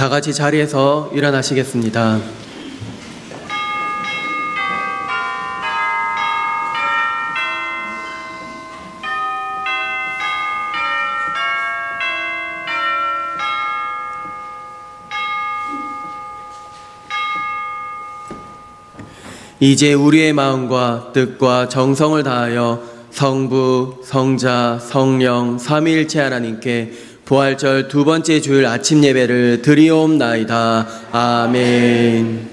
다 같이 자리에서 일어나시겠습니다. 이제 우리의 마음과 뜻과 정성을 다하여 성부, 성자, 성령, 삼위일체 하나님께 부활절 두 번째 주일 아침 예배를 드리옵나이다. 아멘.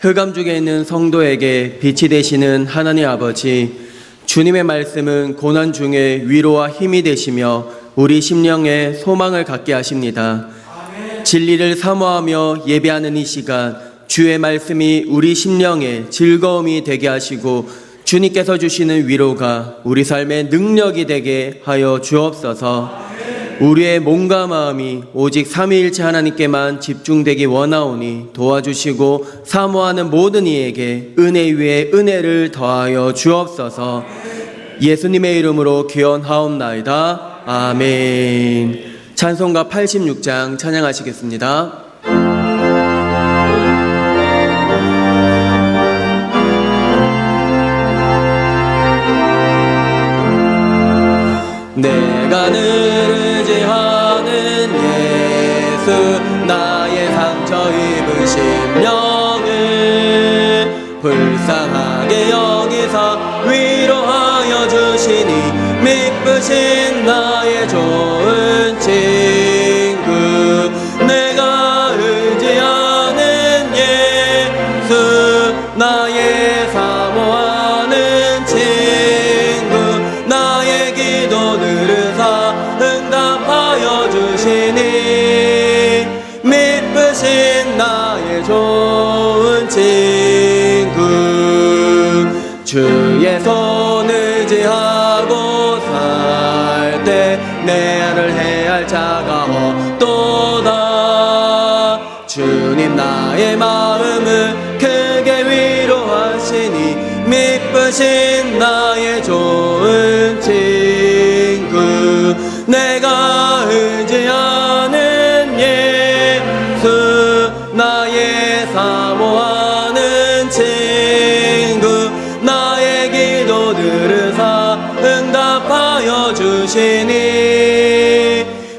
흑암중에 있는 성도에게 빛이 되시는 하나님 아버지, 주님의 말씀은 고난 중에 위로와 힘이 되시며 우리 심령에 소망을 갖게 하십니다. 진리를 사모하며 예배하는 이 시간, 주의 말씀이 우리 심령에 즐거움이 되게 하시고 주님께서 주시는 위로가 우리 삶의 능력이 되게 하여 주옵소서. 우리의 몸과 마음이 오직 삼위일체 하나님께만 집중되기 원하오니 도와주시고 사모하는 모든 이에게 은혜 위에 은혜를 더하여 주옵소서. 예수님의 이름으로 기원하옵나이다. 아멘. 찬송가 86장 찬양하시겠습니다. 내가 늘 의지하는 예수, 나의 상처 입은 심령을 불쌍하게 여기사 위로하여 주시니 미쁘신 나의 좋은 친구. 내가 의지하는 예수, 나의 사모하는 친구. 나의 기도 들으사 응답하여 주시니 미쁘신 나의 좋은 친구. 주의 손 의지하고 살 때 내를 해할 자가 없도다. 주님 나의 마음을 크게 위로하시니 미쁘신 나의 좋은 친구. 내가 의지하는 예수, 나의 사모하는 친구. 나의 기도 들으사 응답하여 주시니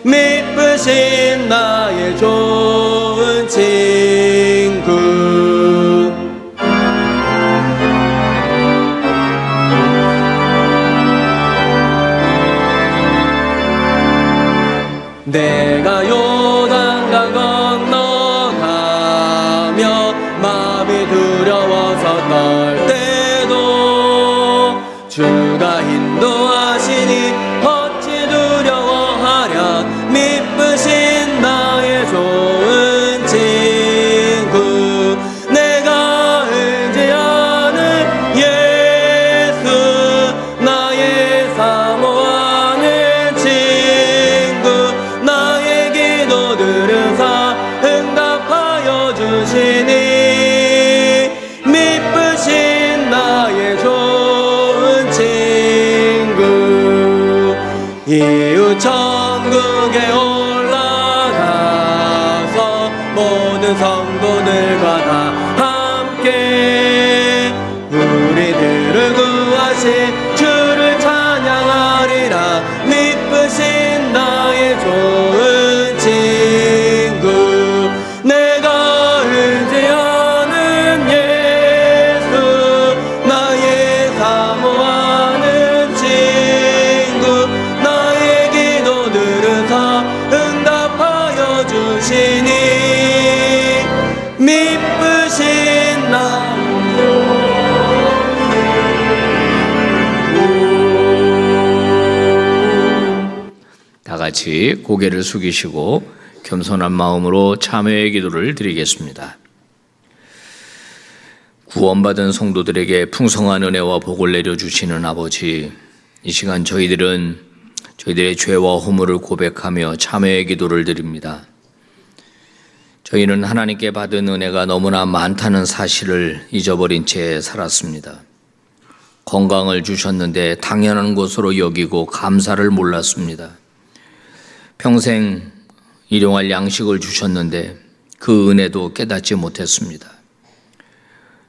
미쁘신 나의 좋은 친구. 내가 요단강 건너가며 마음이 두려워서 떨 때도 주가 인도하시니 어찌 두려워하랴. 미쁘신 나의 좋은 친구. 내가 의지하는 예수, 나의 사모하는 친구. 나의 기도 들으사 응답하여 주시니 미쁘신 나의 좋은 친구. 이웃 천국에 올라가서 모든 성도들과 다 함께 우리들을 구하신 주를 찬양하리라. 미쁘신 나의 좋은 친구. 내가 의지하는 예수, 나의 사모하는 친구. 나의 기도 들으사 응답하여 주시니 미쁘신 나. 다 같이 고개를 숙이시고 겸손한 마음으로 참회의 기도를 드리겠습니다. 구원받은 성도들에게 풍성한 은혜와 복을 내려주시는 아버지, 이 시간 저희들은 저희들의 죄와 허물을 고백하며 참회의 기도를 드립니다. 저희는 하나님께 받은 은혜가 너무나 많다는 사실을 잊어버린 채 살았습니다. 건강을 주셨는데 당연한 것으로 여기고 감사를 몰랐습니다. 평생 일용할 양식을 주셨는데 그 은혜도 깨닫지 못했습니다.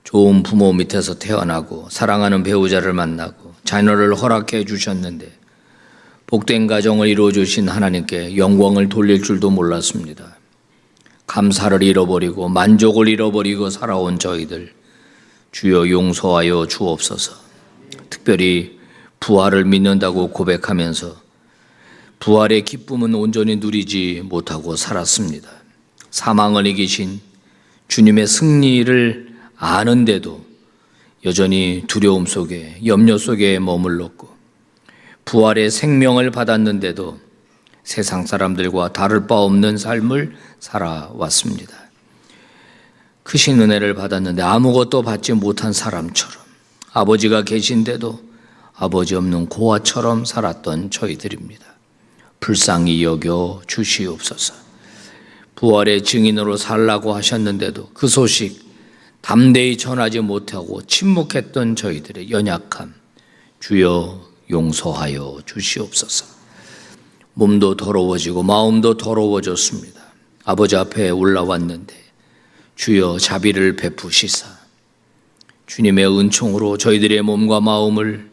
좋은 부모 밑에서 태어나고 사랑하는 배우자를 만나고 자녀를 허락해 주셨는데 복된 가정을 이루어 주신 하나님께 영광을 돌릴 줄도 몰랐습니다. 감사를 잃어버리고 만족을 잃어버리고 살아온 저희들, 주여 용서하여 주옵소서. 특별히 부활을 믿는다고 고백하면서 부활의 기쁨은 온전히 누리지 못하고 살았습니다. 사망을 이기신 주님의 승리를 아는데도 여전히 두려움 속에, 염려 속에 머물렀고, 부활의 생명을 받았는데도 세상 사람들과 다를 바 없는 삶을 살아왔습니다. 크신 은혜를 받았는데 아무것도 받지 못한 사람처럼, 아버지가 계신데도 아버지 없는 고아처럼 살았던 저희들입니다. 불쌍히 여겨 주시옵소서. 부활의 증인으로 살라고 하셨는데도 그 소식 담대히 전하지 못하고 침묵했던 저희들의 연약함, 주여 용서하여 주시옵소서. 몸도 더러워지고 마음도 더러워졌습니다. 아버지 앞에 올라왔는데 주여 자비를 베푸시사 주님의 은총으로 저희들의 몸과 마음을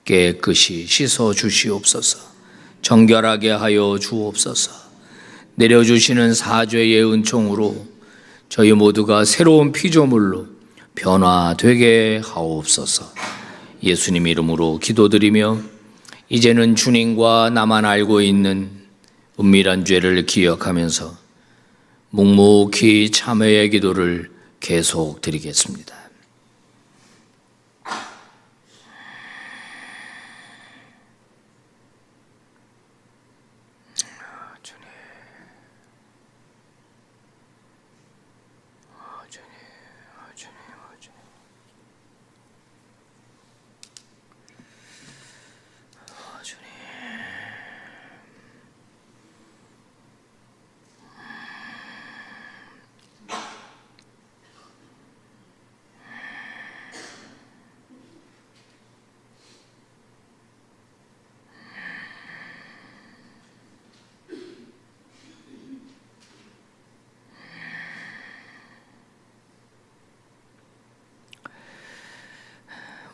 깨끗이 씻어 주시옵소서. 정결하게 하여 주옵소서. 내려주시는 사죄의 은총으로 저희 모두가 새로운 피조물로 변화되게 하옵소서. 예수님 이름으로 기도드리며 이제는 주님과 나만 알고 있는 은밀한 죄를 기억하면서 묵묵히 참회의 기도를 계속 드리겠습니다.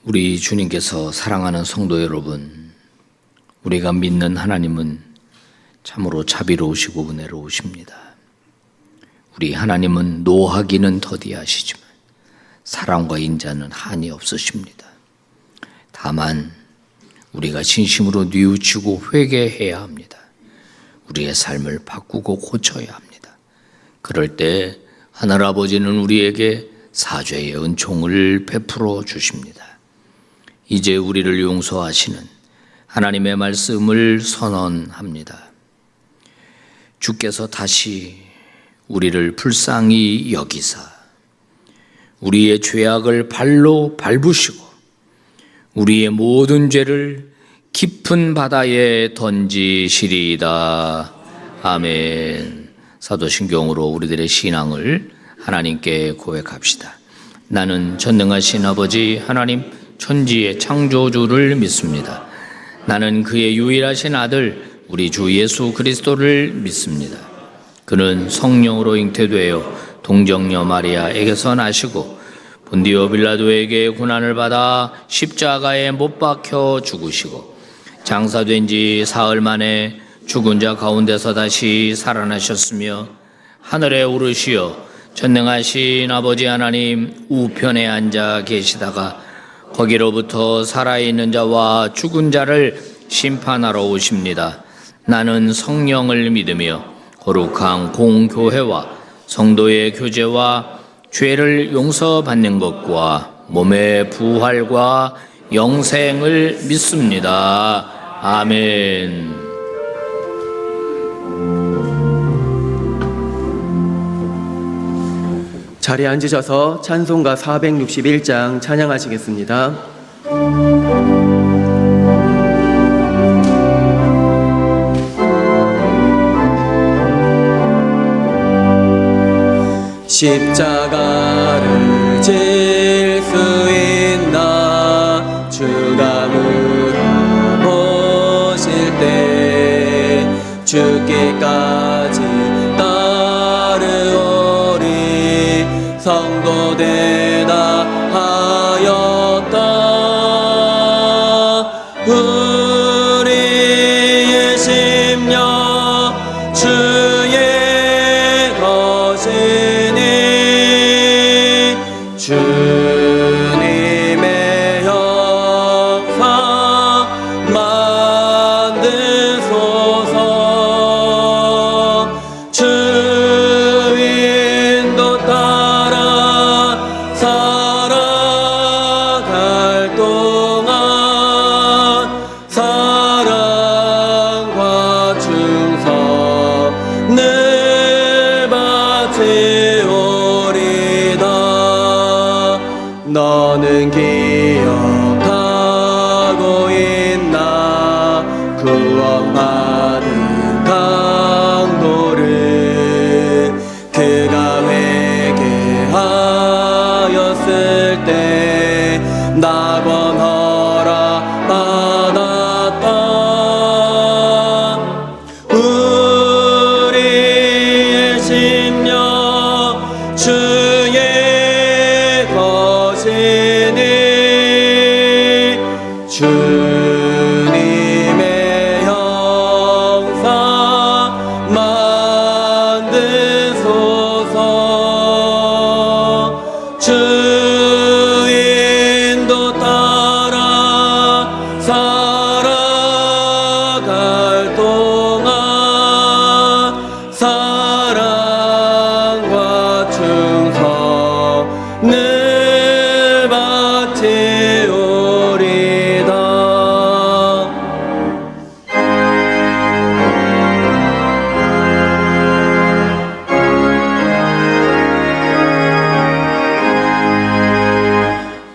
우리 주님께서 사랑하는 성도 여러분, 우리가 믿는 하나님은 참으로 자비로우시고 은혜로우십니다. 우리 하나님은 노하기는 더디하시지만 사랑과 인자는 한이 없으십니다. 다만 우리가 진심으로 뉘우치고 회개해야 합니다. 우리의 삶을 바꾸고 고쳐야 합니다. 그럴 때 하늘아버지는 우리에게 사죄의 은총을 베풀어 주십니다. 이제 우리를 용서하시는 하나님의 말씀을 선언합니다. 주께서 다시 우리를 불쌍히 여기사 우리의 죄악을 발로 밟으시고 우리의 모든 죄를 깊은 바다에 던지시리이다. 아멘. 사도신경으로 우리들의 신앙을 하나님께 고백합시다. 나는 전능하신 아버지 하나님 천지의 창조주를 믿습니다. 나는 그의 유일하신 아들 우리 주 예수 그리스도를 믿습니다. 그는 성령으로 잉태되어 동정녀 마리아에게서 나시고 본디오 빌라도에게 고난을 받아 십자가에 못 박혀 죽으시고 장사된 지 사흘 만에 죽은 자 가운데서 다시 살아나셨으며 하늘에 오르시어 전능하신 아버지 하나님 우편에 앉아 계시다가 거기로부터 살아있는 자와 죽은 자를 심판하러 오십니다. 나는 성령을 믿으며 거룩한 공교회와 성도의 교제와 죄를 용서받는 것과 몸의 부활과 영생을 믿습니다. 아멘. 자리에 앉으셔서 찬송가 461장 찬양하시겠습니다. 십자가를 질 수 있나 주가 물어보실 때 죽기까지 따르오리 성도 대답하였다. 우리의 심령 주의 것이니 주님의 형상 만드소서. 주 인도 따라 살아갈 동안 사랑과 충성 늘 바치오리다. 너는 기억하고 있나 구원받은 강도를 그가 회개하였을 때 낙원 허락받았다. 우리의 심령 주의 것이니 주님의 형상 만드소서. 주 인도 따라 살아갈 동안 사랑과 충성 늘 바치오리다.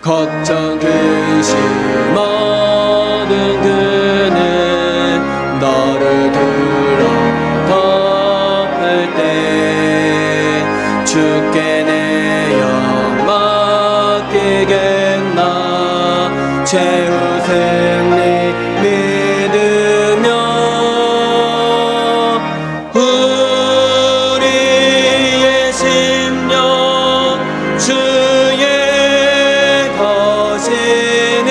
걱정 근심 얻은 그는 너를 들어 덮을 때 주께 내 영 맡기겠나 최후 승리 믿으며 우리의 심령 주의 것이니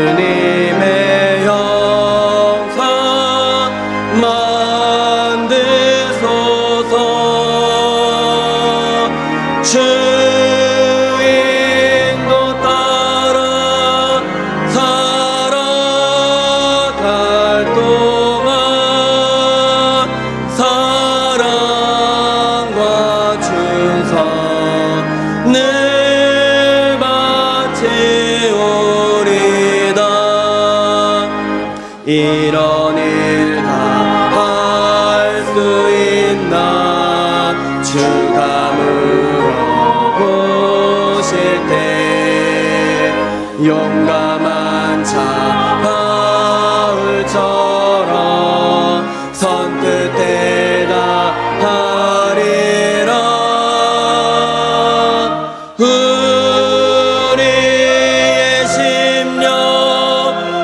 주님의 형상 만드소서. 주 인도 따라 살아갈 동안 사랑과 충성 늘 바치오리다. 이런 일 다 할 수 있나 주가 물어보실 때 용감한 자 바울처럼 선뜻 대답하리라. 우리의 심령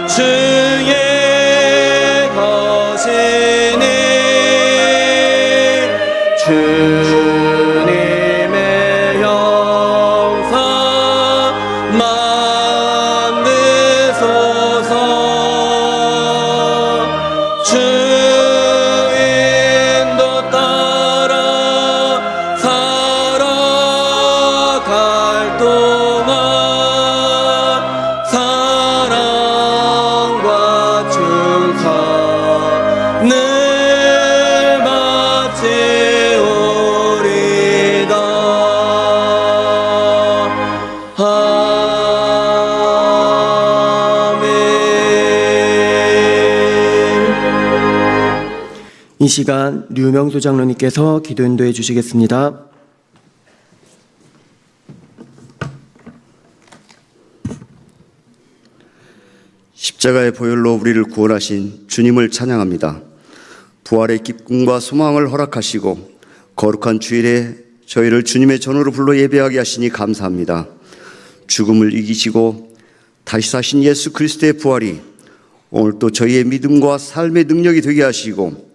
주의 것이니 주님의 형상 만드소서. 주 인도 따라 살아갈 동안 사랑과 충성 늘 바치오리다. 이 시간 류명수 장로님께서 기도 인도해 주시겠습니다. 십자가의 보혈로 우리를 구원하신 주님을 찬양합니다. 부활의 기쁨과 소망을 허락하시고 거룩한 주일에 저희를 주님의 전으로 불러 예배하게 하시니 감사합니다. 죽음을 이기시고 다시 사신 예수 그리스도의 부활이 오늘 또 저희의 믿음과 삶의 능력이 되게 하시고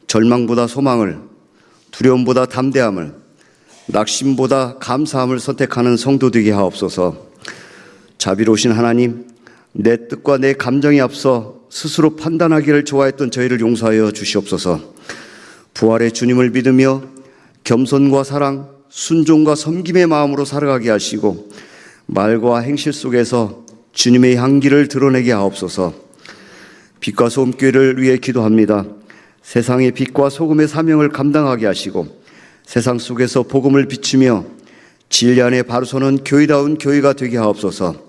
절망보다 소망을, 두려움보다 담대함을, 낙심보다 감사함을 선택하는 성도 되게 하옵소서. 자비로우신 하나님, 내 뜻과 내 감정에 앞서 스스로 판단하기를 좋아했던 저희를 용서하여 주시옵소서. 부활의 주님을 믿으며 겸손과 사랑, 순종과 섬김의 마음으로 살아가게 하시고 말과 행실 속에서 주님의 향기를 드러내게 하옵소서. 빛과 소금 교회를 위해 기도합니다. 세상의 빛과 소금의 사명을 감당하게 하시고 세상 속에서 복음을 비추며 진리 안에 바로 서는 교회다운 교회가 되게 하옵소서.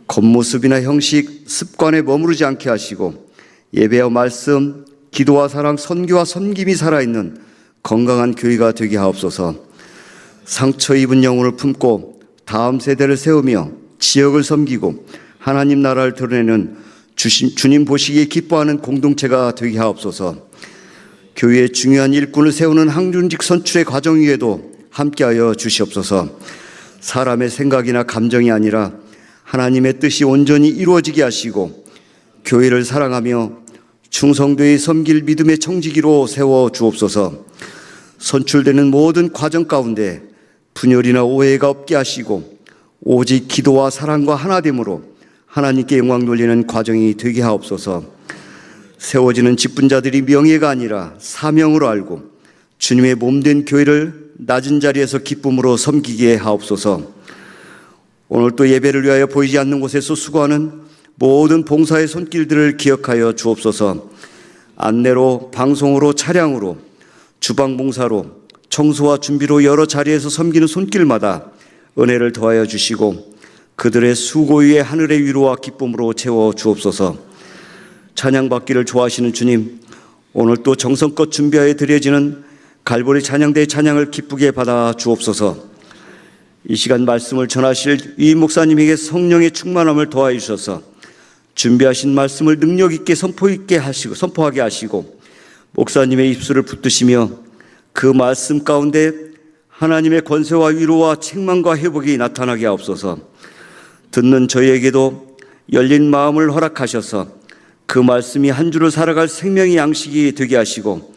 겉모습이나 형식, 습관에 머무르지 않게 하시고 예배와 말씀, 기도와 사랑, 선교와 섬김이 살아있는 건강한 교회가 되게 하옵소서. 상처 입은 영혼을 품고 다음 세대를 세우며 지역을 섬기고 하나님 나라를 드러내는 주님 보시기에 기뻐하는 공동체가 되게 하옵소서. 교회의 중요한 일꾼을 세우는 항준직 선출의 과정 위에도 함께하여 주시옵소서. 사람의 생각이나 감정이 아니라 하나님의 뜻이 온전히 이루어지게 하시고 교회를 사랑하며 충성되이 섬길 믿음의 청지기로 세워 주옵소서. 선출되는 모든 과정 가운데 분열이나 오해가 없게 하시고 오직 기도와 사랑과 하나됨으로 하나님께 영광 돌리는 과정이 되게 하옵소서. 세워지는 직분자들이 명예가 아니라 사명으로 알고 주님의 몸된 교회를 낮은 자리에서 기쁨으로 섬기게 하옵소서. 오늘 또 예배를 위하여 보이지 않는 곳에서 수고하는 모든 봉사의 손길들을 기억하여 주옵소서. 안내로, 방송으로, 차량으로, 주방 봉사로, 청소와 준비로 여러 자리에서 섬기는 손길마다 은혜를 더하여 주시고 그들의 수고 위에 하늘의 위로와 기쁨으로 채워 주옵소서. 찬양받기를 좋아하시는 주님, 오늘 또 정성껏 준비하여 드려지는 갈보리 찬양대의 찬양을 기쁘게 받아 주옵소서. 이 시간 말씀을 전하실 이 목사님에게 성령의 충만함을 더하여 주셔서 준비하신 말씀을 능력 있게 선포하게 하시고 목사님의 입술을 붙드시며 그 말씀 가운데 하나님의 권세와 위로와 책망과 회복이 나타나게 하옵소서. 듣는 저희에게도 열린 마음을 허락하셔서 그 말씀이 한 주를 살아갈 생명의 양식이 되게 하시고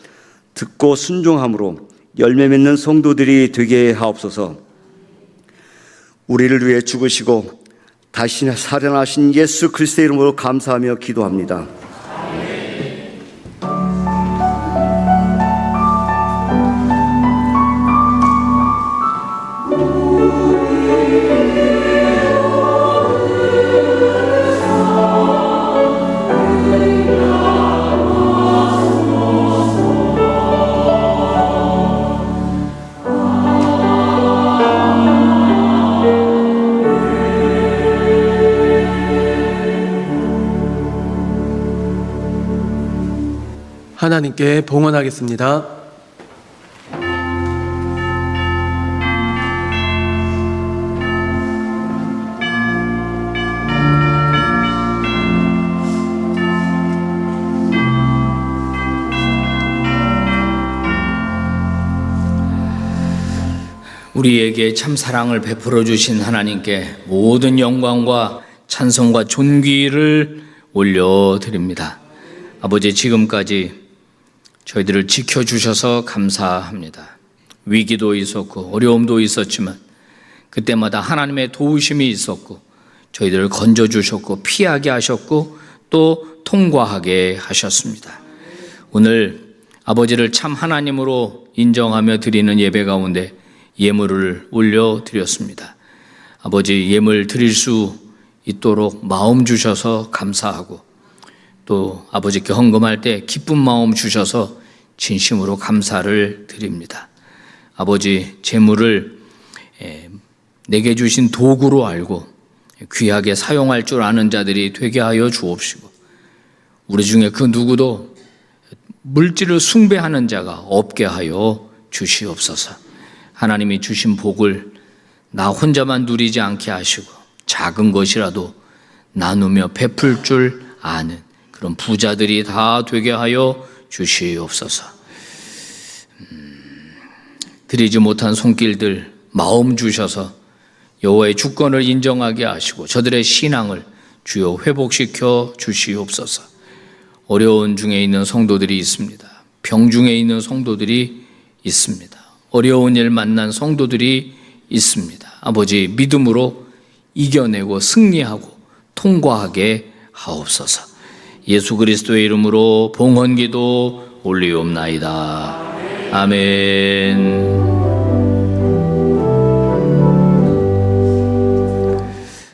듣고 순종함으로 열매 맺는 성도들이 되게 하옵소서. 우리를 위해 죽으시고 다시 살아나신 예수 그리스도의 이름으로 감사하며 기도합니다. 하나님께 봉헌하겠습니다. 우리에게 참 사랑을 베풀어 주신 하나님께 모든 영광과 찬송과 존귀를 올려드립니다. 아버지, 지금까지 저희들을 지켜주셔서 감사합니다. 위기도 있었고 어려움도 있었지만 그때마다 하나님의 도우심이 있었고 저희들을 건져주셨고 피하게 하셨고 또 통과하게 하셨습니다. 오늘 아버지를 참 하나님으로 인정하며 드리는 예배 가운데 예물을 올려드렸습니다. 아버지, 예물 드릴 수 있도록 마음 주셔서 감사하고 또 아버지께 헌금할 때 기쁜 마음 주셔서 진심으로 감사를 드립니다. 아버지, 재물을 내게 주신 도구로 알고 귀하게 사용할 줄 아는 자들이 되게 하여 주옵시고 우리 중에 그 누구도 물질을 숭배하는 자가 없게 하여 주시옵소서. 하나님이 주신 복을 나 혼자만 누리지 않게 하시고 작은 것이라도 나누며 베풀 줄 아는 그런 부자들이 다 되게 하여 주시옵소서. 드리지 못한 손길들 마음 주셔서 여호와의 주권을 인정하게 하시고 저들의 신앙을 주여 회복시켜 주시옵소서. 어려운 중에 있는 성도들이 있습니다. 병 중에 있는 성도들이 있습니다. 어려운 일 만난 성도들이 있습니다. 아버지, 믿음으로 이겨내고 승리하고 통과하게 하옵소서. 예수 그리스도의 이름으로 봉헌기도 올리옵나이다. 아멘.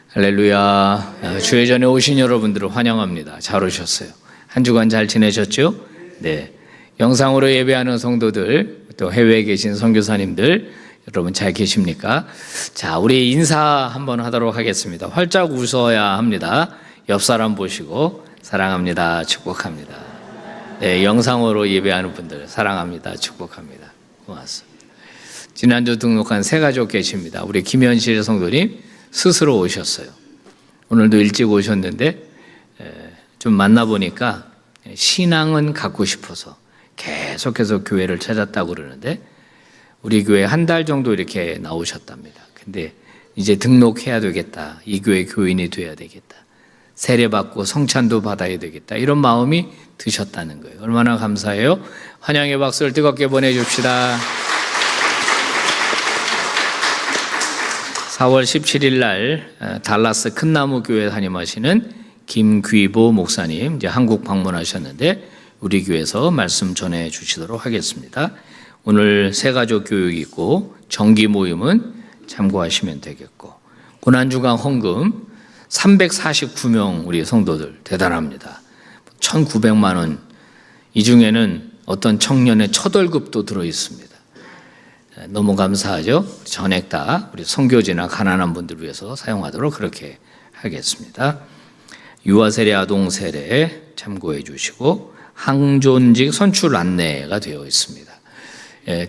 할렐루야. 주의 전에 오신 여러분들을 환영합니다. 잘 오셨어요. 한 주간 잘 지내셨죠? 네. 영상으로 예배하는 성도들, 또 해외에 계신 선교사님들, 여러분 잘 계십니까? 자, 우리 인사 한번 하도록 하겠습니다. 활짝 웃어야 합니다. 옆 사람 보시고 사랑합니다, 축복합니다. 네, 영상으로 예배하는 분들 사랑합니다, 축복합니다. 고맙습니다. 지난주 등록한 새 가족 계십니다. 우리 김현실 성도님 스스로 오셨어요. 오늘도 일찍 오셨는데 좀 만나보니까 신앙은 갖고 싶어서 계속해서 교회를 찾았다고 그러는데 우리 교회 한 달 정도 이렇게 나오셨답니다. 근데 이제 등록해야 되겠다. 이 교회 교인이 돼야 되겠다. 세례받고 성찬도 받아야 되겠다. 이런 마음이 드셨다는 거예요. 얼마나 감사해요. 환영의 박수를 뜨겁게 보내줍시다. 4월 17일 날 달라스 큰나무 교회 담임하시는 김귀보 목사님 이제 한국 방문하셨는데 우리 교회에서 말씀 전해 주시도록 하겠습니다. 오늘 새가족 교육이 있고 정기 모임은 참고하시면 되겠고 고난주간 헌금 349명 우리 성도들 대단합니다. 1,900만 원. 이 중에는 어떤 청년의 첫 월급도 들어 있습니다. 너무 감사하죠. 전액 다 우리 선교지나 가난한 분들 위해서 사용하도록 그렇게 하겠습니다. 유아 세례, 아동 세례 참고해 주시고 항존직 선출 안내가 되어 있습니다.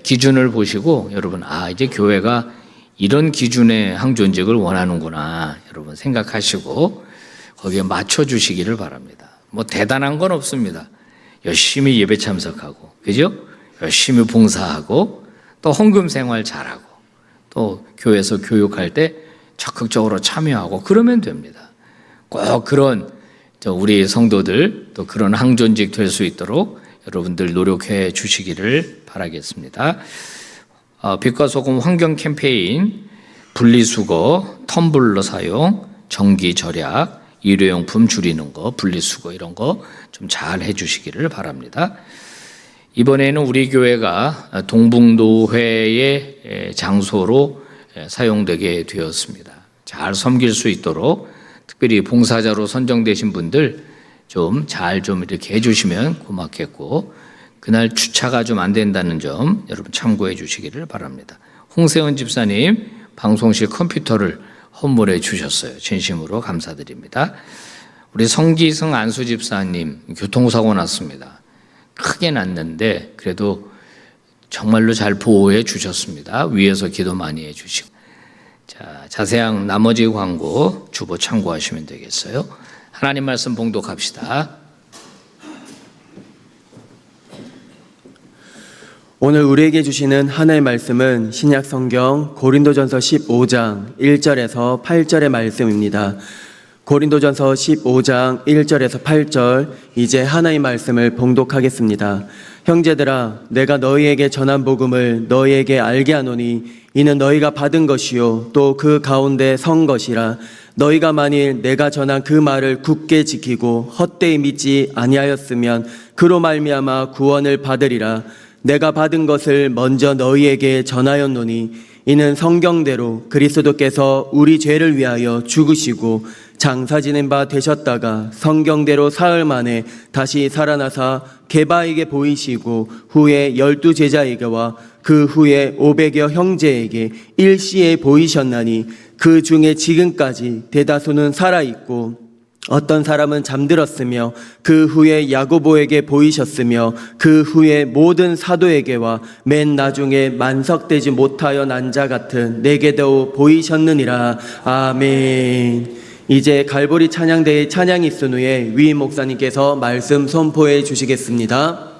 기준을 보시고 여러분 이제 교회가 이런 기준의 항존직을 원하는구나 여러분 생각하시고 거기에 맞춰 주시기를 바랍니다. 뭐 대단한 건 없습니다. 열심히 예배 참석하고 그죠? 열심히 봉사하고 또 헌금 생활 잘하고 또 교회에서 교육할 때 적극적으로 참여하고 그러면 됩니다. 꼭 그런 우리 성도들 또 그런 항존직 될 수 있도록 여러분들 노력해 주시기를 바라겠습니다. 빛과 소금 환경 캠페인, 분리수거, 텀블러 사용, 전기 절약, 일회용품 줄이는 거, 분리수거 이런 거 좀 잘 해주시기를 바랍니다. 이번에는 우리 교회가 동북노회의 장소로 사용되게 되었습니다. 잘 섬길 수 있도록 특별히 봉사자로 선정되신 분들 좀 이렇게 해주시면 고맙겠고 그날 주차가 좀 안 된다는 점 여러분 참고해 주시기를 바랍니다. 홍세원 집사님 방송실 컴퓨터를 헌물해 주셨어요. 진심으로 감사드립니다. 우리 성기승 안수 집사님 교통사고 났습니다. 크게 났는데 그래도 정말로 잘 보호해 주셨습니다. 위에서 기도 많이 해 주시고 자, 자세한 나머지 광고 주보 참고하시면 되겠어요. 하나님 말씀 봉독합시다. 오늘 우리에게 주시는 하나의 말씀은 신약 성경 고린도전서 15장 1절에서 8절의 말씀입니다. 고린도전서 15장 1절에서 8절 이제 하나의 말씀을 봉독하겠습니다. 형제들아 내가 너희에게 전한 복음을 너희에게 알게 하노니 이는 너희가 받은 것이요 또 그 가운데 선 것이라 너희가 만일 내가 전한 그 말을 굳게 지키고 헛되이 믿지 아니하였으면 그로 말미암아 구원을 받으리라. 내가 받은 것을 먼저 너희에게 전하였노니 이는 성경대로 그리스도께서 우리 죄를 위하여 죽으시고 장사 지낸 바 되셨다가 성경대로 사흘 만에 다시 살아나사 게바에게 보이시고 후에 12 제자에게와 그 후에 500여 형제에게 일시에 보이셨나니 그 중에 지금까지 대다수는 살아있고 어떤 사람은 잠들었으며 그 후에 야고보에게 보이셨으며 그 후에 모든 사도에게와 맨 나중에 만석되지 못하여 난 자 같은 내게도 보이셨느니라. 아멘. 이제 갈보리 찬양대의 찬양이 있은 후에 위임 목사님께서 말씀 선포해 주시겠습니다.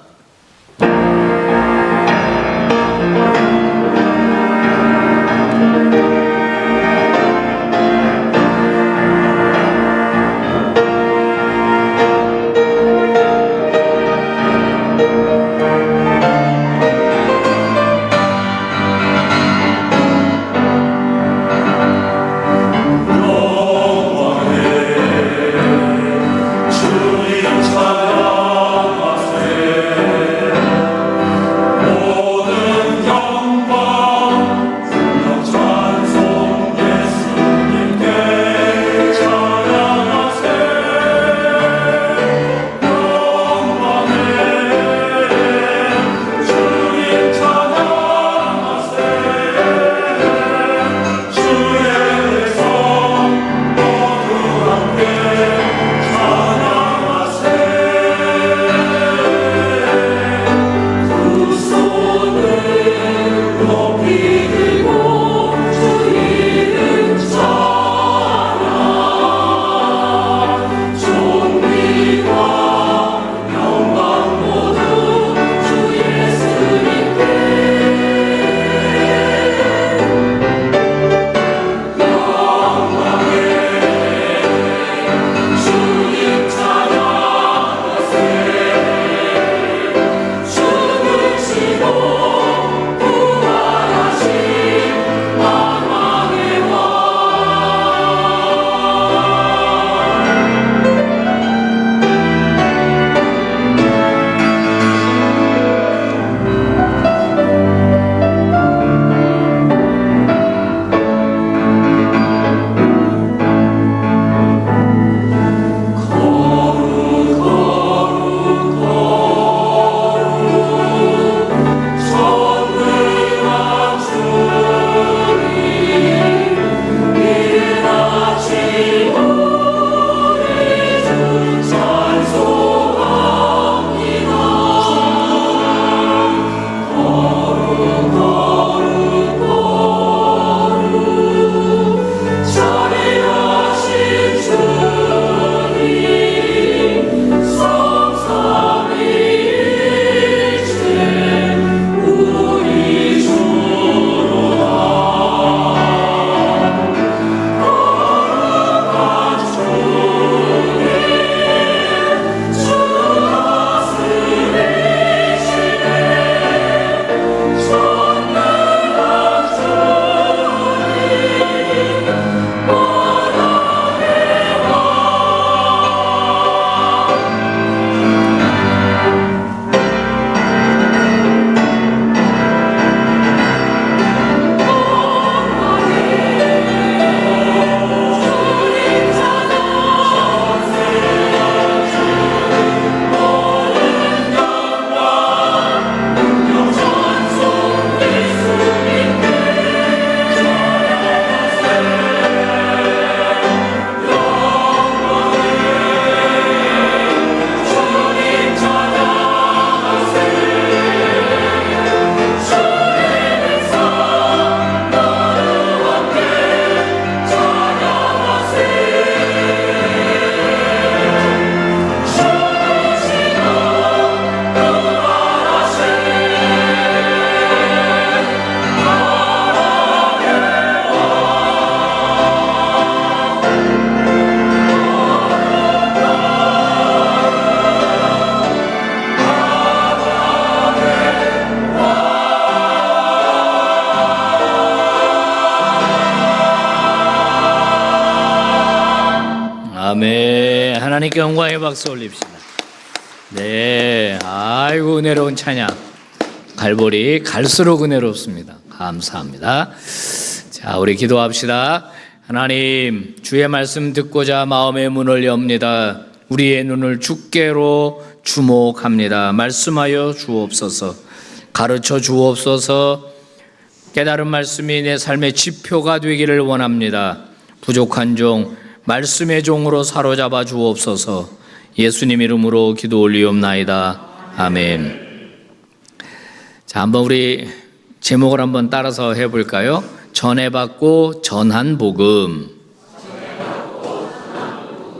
아멘. 하나님께 영광의 박수 올립시다. 네, 아이고 은혜로운 찬양. 갈보리 갈수록 은혜롭습니다. 감사합니다. 자, 우리 기도합시다. 하나님, 주의 말씀 듣고자 마음의 문을 엽니다. 우리의 눈을 주께로 주목합니다. 말씀하여 주옵소서. 가르쳐 주옵소서. 깨달은 말씀이 내 삶의 지표가 되기를 원합니다. 부족한 종, 말씀의 종으로 사로잡아 주옵소서. 예수님 이름으로 기도 올리옵나이다. 아멘. 자, 한번 우리 제목을 한번 따라서 해볼까요? 전해받고 전한 복음.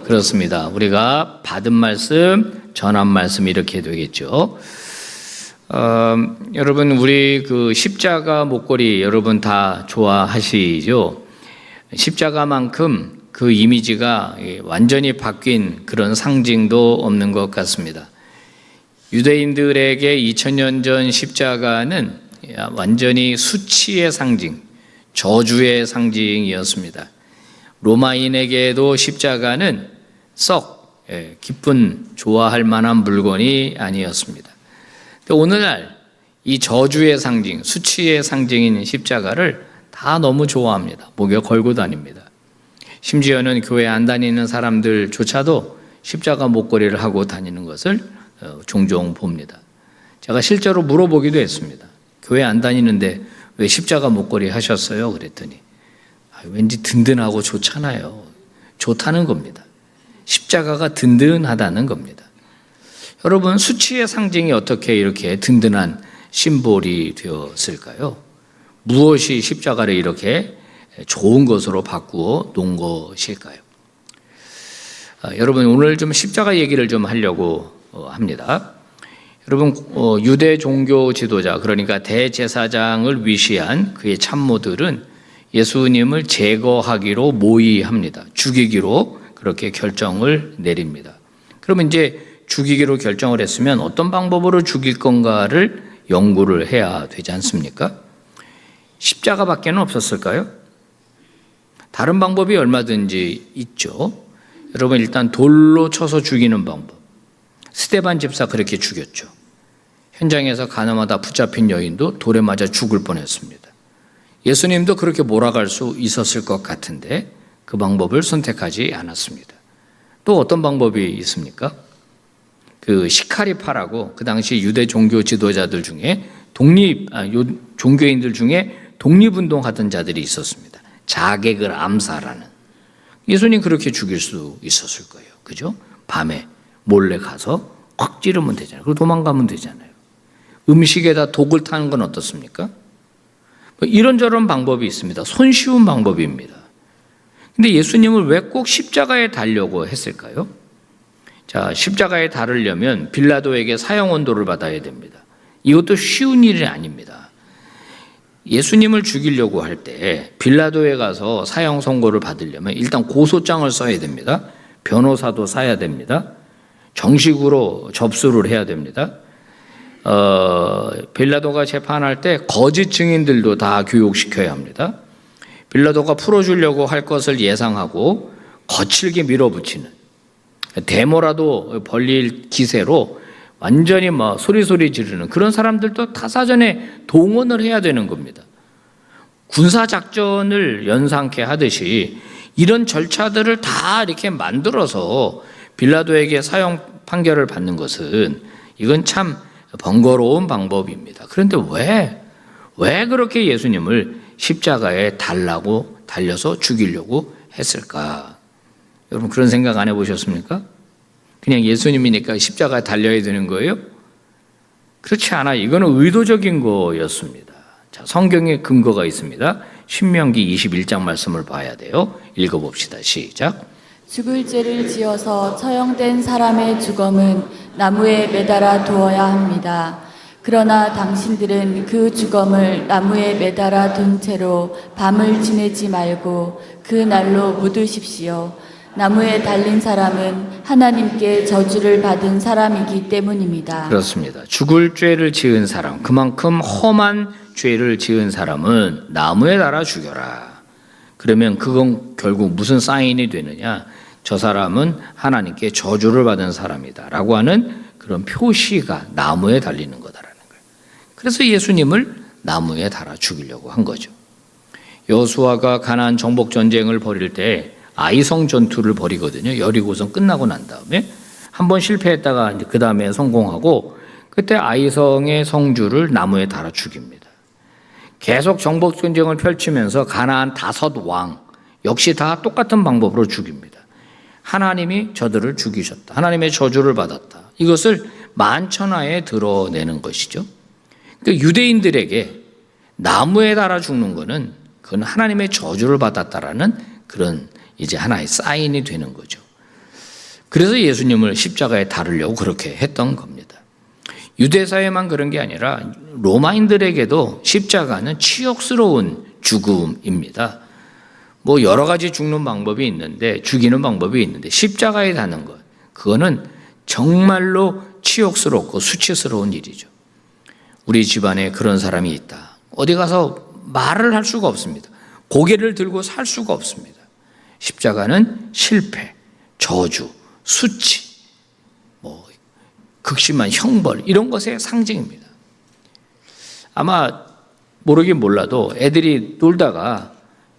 그렇습니다. 우리가 받은 말씀, 전한 말씀 이렇게 되겠죠. 여러분, 우리 그 십자가 목걸이 여러분 다 좋아하시죠? 십자가만큼 그 이미지가 완전히 바뀐 그런 상징도 없는 것 같습니다. 유대인들에게 2000년 전 십자가는 완전히 수치의 상징, 저주의 상징이었습니다. 로마인에게도 십자가는 썩 기쁜 좋아할 만한 물건이 아니었습니다. 오늘날 이 저주의 상징, 수치의 상징인 십자가를 다 너무 좋아합니다. 목에 걸고 다닙니다. 심지어는 교회 안 다니는 사람들조차도 십자가 목걸이를 하고 다니는 것을 종종 봅니다. 제가 실제로 물어보기도 했습니다. 교회 안 다니는데 왜 십자가 목걸이 하셨어요? 그랬더니 왠지 든든하고 좋잖아요. 좋다는 겁니다. 십자가가 든든하다는 겁니다. 여러분, 수치의 상징이 어떻게 이렇게 든든한 심볼이 되었을까요? 무엇이 십자가를 이렇게 좋은 것으로 바꾸어 놓은 것일까요? 여러분, 오늘 좀 십자가 얘기를 좀 하려고 합니다. 여러분, 유대 종교 지도자, 그러니까 대제사장을 위시한 그의 참모들은 예수님을 제거하기로 모의합니다. 죽이기로 그렇게 결정을 내립니다. 그러면 이제 죽이기로 결정을 했으면 어떤 방법으로 죽일 건가를 연구를 해야 되지 않습니까? 십자가밖에 없었을까요? 다른 방법이 얼마든지 있죠. 여러분, 일단 돌로 쳐서 죽이는 방법. 스데반 집사 그렇게 죽였죠. 현장에서 가늠하다 붙잡힌 여인도 돌에 맞아 죽을 뻔했습니다. 예수님도 그렇게 몰아갈 수 있었을 것 같은데 그 방법을 선택하지 않았습니다. 또 어떤 방법이 있습니까? 그 시카리파라고 그 당시 유대 종교 지도자들 중에 종교인들 중에 독립운동하던 자들이 있었습니다. 자객을 암살하는. 예수님 그렇게 죽일 수 있었을 거예요. 그죠? 밤에 몰래 가서 확 찌르면 되잖아요. 그리고 도망가면 되잖아요. 음식에다 독을 타는 건 어떻습니까? 이런저런 방법이 있습니다. 손쉬운 방법입니다. 근데 예수님을 왜 꼭 십자가에 달려고 했을까요? 자, 십자가에 달으려면 빌라도에게 사형 원도를 받아야 됩니다. 이것도 쉬운 일이 아닙니다. 예수님을 죽이려고 할 때 빌라도에 가서 사형 선고를 받으려면 일단 고소장을 써야 됩니다. 변호사도 사야 됩니다. 정식으로 접수를 해야 됩니다. 빌라도가 재판할 때 거짓 증인들도 다 교육시켜야 합니다. 빌라도가 풀어주려고 할 것을 예상하고 거칠게 밀어붙이는, 데모라도 벌릴 기세로 완전히 소리소리 지르는 그런 사람들도 다 사전에 동원을 해야 되는 겁니다. 군사작전을 연상케 하듯이 이런 절차들을 다 이렇게 만들어서 빌라도에게 사형 판결을 받는 것은 이건 참 번거로운 방법입니다. 그런데 왜 그렇게 예수님을 십자가에 달려서 죽이려고 했을까? 여러분 그런 생각 안 해보셨습니까? 그냥 예수님이니까 십자가에 달려야 되는 거예요? 그렇지 않아요. 이거는 의도적인 거였습니다. 자, 성경에 근거가 있습니다. 신명기 21장 말씀을 봐야 돼요. 읽어봅시다. 시작. 죽을 죄를 지어서 처형된 사람의 주검은 나무에 매달아 두어야 합니다. 그러나 당신들은 그 주검을 나무에 매달아 둔 채로 밤을 지내지 말고 그 날로 묻으십시오. 나무에 달린 사람은 하나님께 저주를 받은 사람이기 때문입니다. 그렇습니다. 죽을 죄를 지은 사람, 그만큼 험한 죄를 지은 사람은 나무에 달아 죽여라. 그러면 그건 결국 무슨 사인이 되느냐? 저 사람은 하나님께 저주를 받은 사람이다라고 하는 그런 표시가 나무에 달리는 거다라는 거예요. 그래서 예수님을 나무에 달아 죽이려고 한 거죠. 여호수아가 가나안 정복 전쟁을 벌일 때 아이성 전투를 벌이거든요. 여리고성 끝나고 난 다음에 한 번 실패했다가 이제 그 다음에 성공하고, 그때 아이성의 성주를 나무에 달아 죽입니다. 계속 정복 전쟁을 펼치면서 가나안 5왕 역시 다 똑같은 방법으로 죽입니다. 하나님이 저들을 죽이셨다. 하나님의 저주를 받았다. 이것을 만천하에 드러내는 것이죠. 그러니까 유대인들에게 나무에 달아 죽는 것은 그건 하나님의 저주를 받았다라는 그런 이제 하나의 사인이 되는 거죠. 그래서 예수님을 십자가에 달으려고 그렇게 했던 겁니다. 유대사회만 그런 게 아니라 로마인들에게도 십자가는 치욕스러운 죽음입니다. 뭐 여러 가지 죽는 방법이 있는데, 죽이는 방법이 있는데 십자가에 다는 것, 그거는 정말로 치욕스럽고 수치스러운 일이죠. 우리 집안에 그런 사람이 있다. 어디 가서 말을 할 수가 없습니다. 고개를 들고 살 수가 없습니다. 십자가는 실패, 저주, 수치, 극심한 형벌, 이런 것의 상징입니다. 아마 모르긴 몰라도 애들이 놀다가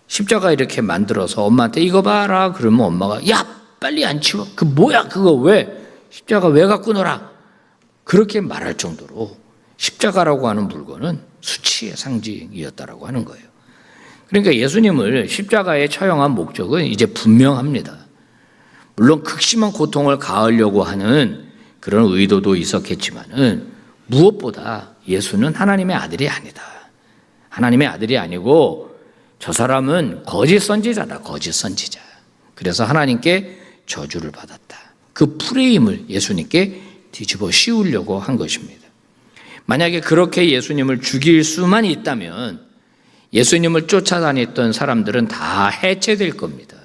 십자가 이렇게 만들어서 엄마한테 이거 봐라 그러면 엄마가 야 빨리 안 치워, 그 뭐야 그거 왜 십자가 왜 갖고 놀아, 그렇게 말할 정도로 십자가라고 하는 물건은 수치의 상징이었다라고 하는 거예요. 그러니까 예수님을 십자가에 처형한 목적은 이제 분명합니다. 물론 극심한 고통을 가하려고 하는 그런 의도도 있었겠지만은 무엇보다 예수는 하나님의 아들이 아니다. 하나님의 아들이 아니고 저 사람은 거짓 선지자다. 거짓 선지자. 그래서 하나님께 저주를 받았다. 그 프레임을 예수님께 뒤집어 씌우려고 한 것입니다. 만약에 그렇게 예수님을 죽일 수만 있다면 예수님을 쫓아다녔던 사람들은 다 해체될 겁니다.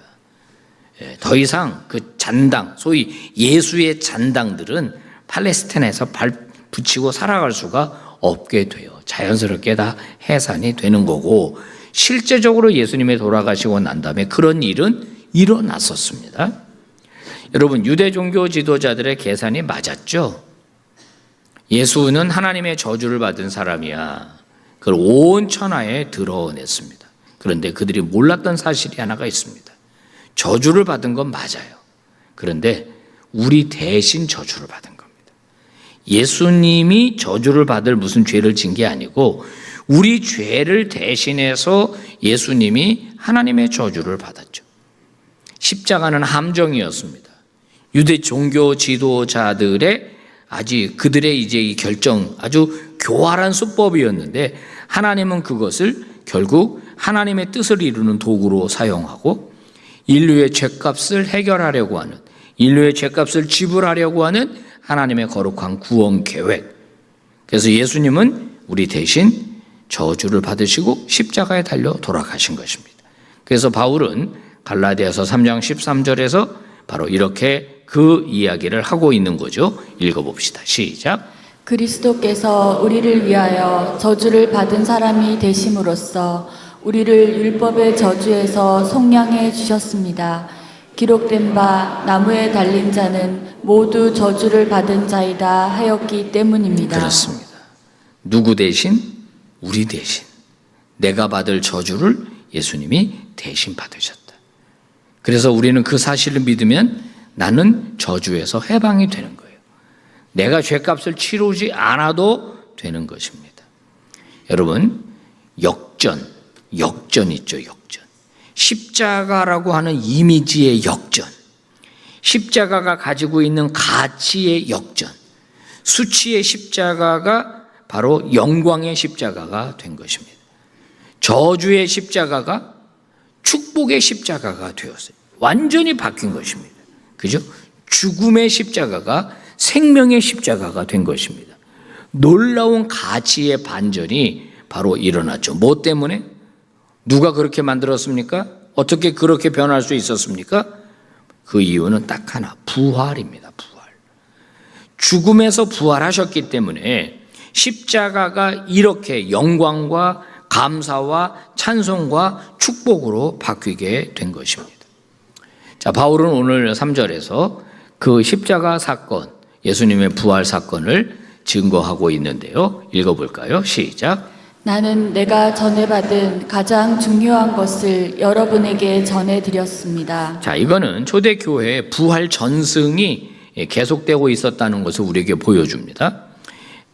더 이상 그 잔당, 소위 예수의 잔당들은 팔레스타인에서 발 붙이고 살아갈 수가 없게 돼요. 자연스럽게 다 해산이 되는 거고, 실제적으로 예수님이 돌아가시고 난 다음에 그런 일은 일어났었습니다. 여러분, 유대 종교 지도자들의 계산이 맞았죠? 예수는 하나님의 저주를 받은 사람이야. 그걸 온 천하에 드러냈습니다. 그런데 그들이 몰랐던 사실이 하나가 있습니다. 저주를 받은 건 맞아요. 그런데 우리 대신 저주를 받은 겁니다. 예수님이 저주를 받을 무슨 죄를 진 게 아니고 우리 죄를 대신해서 예수님이 하나님의 저주를 받았죠. 십자가는 함정이었습니다. 유대 종교 지도자들의 그들의 이제 이 결정, 아주 교활한 수법이었는데 하나님은 그것을 결국 하나님의 뜻을 이루는 도구로 사용하고 인류의 죄값을 해결하려고 하는, 인류의 죄값을 지불하려고 하는 하나님의 거룩한 구원 계획. 그래서 예수님은 우리 대신 저주를 받으시고 십자가에 달려 돌아가신 것입니다. 그래서 바울은 갈라디아서 3장 13절에서 바로 이렇게 그 이야기를 하고 있는 거죠. 읽어봅시다. 시작. 그리스도께서 우리를 위하여 저주를 받은 사람이 되심으로써 우리를 율법의 저주에서 속량해 주셨습니다. 기록된 바 나무에 달린 자는 모두 저주를 받은 자이다 하였기 때문입니다. 그렇습니다. 누구 대신? 우리 대신. 내가 받을 저주를 예수님이 대신 받으셨다. 그래서 우리는 그 사실을 믿으면 나는 저주에서 해방이 되는 거예요. 내가 죄값을 치르지 않아도 되는 것입니다. 여러분, 역전 있죠, 역전. 십자가라고 하는 이미지의 역전, 십자가가 가지고 있는 가치의 역전, 수치의 십자가가 바로 영광의 십자가가 된 것입니다. 저주의 십자가가 축복의 십자가가 되었어요. 완전히 바뀐 것입니다. 그죠? 죽음의 십자가가 생명의 십자가가 된 것입니다. 놀라운 가치의 반전이 바로 일어났죠. 뭐 때문에? 누가 그렇게 만들었습니까? 어떻게 그렇게 변할 수 있었습니까? 그 이유는 딱 하나, 부활입니다. 부활. 죽음에서 부활하셨기 때문에 십자가가 이렇게 영광과 감사와 찬송과 축복으로 바뀌게 된 것입니다. 자, 바울은 오늘 3절에서 그 십자가 사건, 예수님의 부활 사건을 증거하고 있는데요. 읽어볼까요? 시작. 나는 내가 전해받은 가장 중요한 것을 여러분에게 전해드렸습니다. 자, 이거는 초대교회의 부활 전승이 계속되고 있었다는 것을 우리에게 보여줍니다.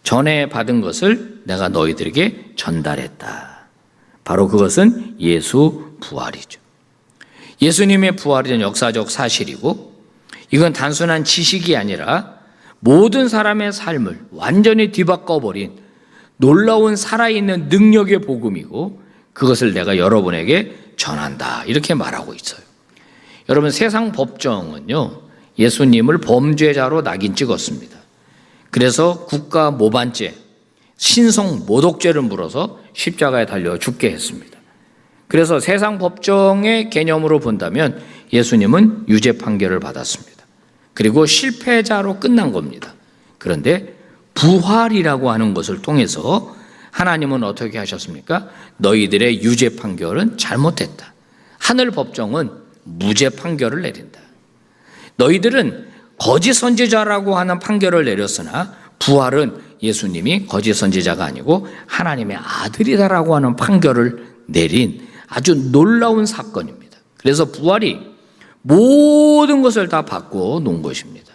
전에 받은 것을 내가 너희들에게 전달했다. 바로 그것은 예수 부활이죠. 예수님의 부활은 역사적 사실이고 이건 단순한 지식이 아니라 모든 사람의 삶을 완전히 뒤바꿔버린 놀라운 살아있는 능력의 복음이고 그것을 내가 여러분에게 전한다. 이렇게 말하고 있어요. 여러분, 세상 법정은요, 예수님을 범죄자로 낙인 찍었습니다. 그래서 국가 모반죄, 신성 모독죄를 물어서 십자가에 달려 죽게 했습니다. 그래서 세상 법정의 개념으로 본다면 예수님은 유죄 판결을 받았습니다. 그리고 실패자로 끝난 겁니다. 그런데 부활이라고 하는 것을 통해서 하나님은 어떻게 하셨습니까? 너희들의 유죄 판결은 잘못됐다. 하늘 법정은 무죄 판결을 내린다. 너희들은 거짓 선지자라고 하는 판결을 내렸으나 부활은 예수님이 거짓 선지자가 아니고 하나님의 아들이다라고 하는 판결을 내린 아주 놀라운 사건입니다. 그래서 부활이 모든 것을 다 바꿔 놓은 것입니다.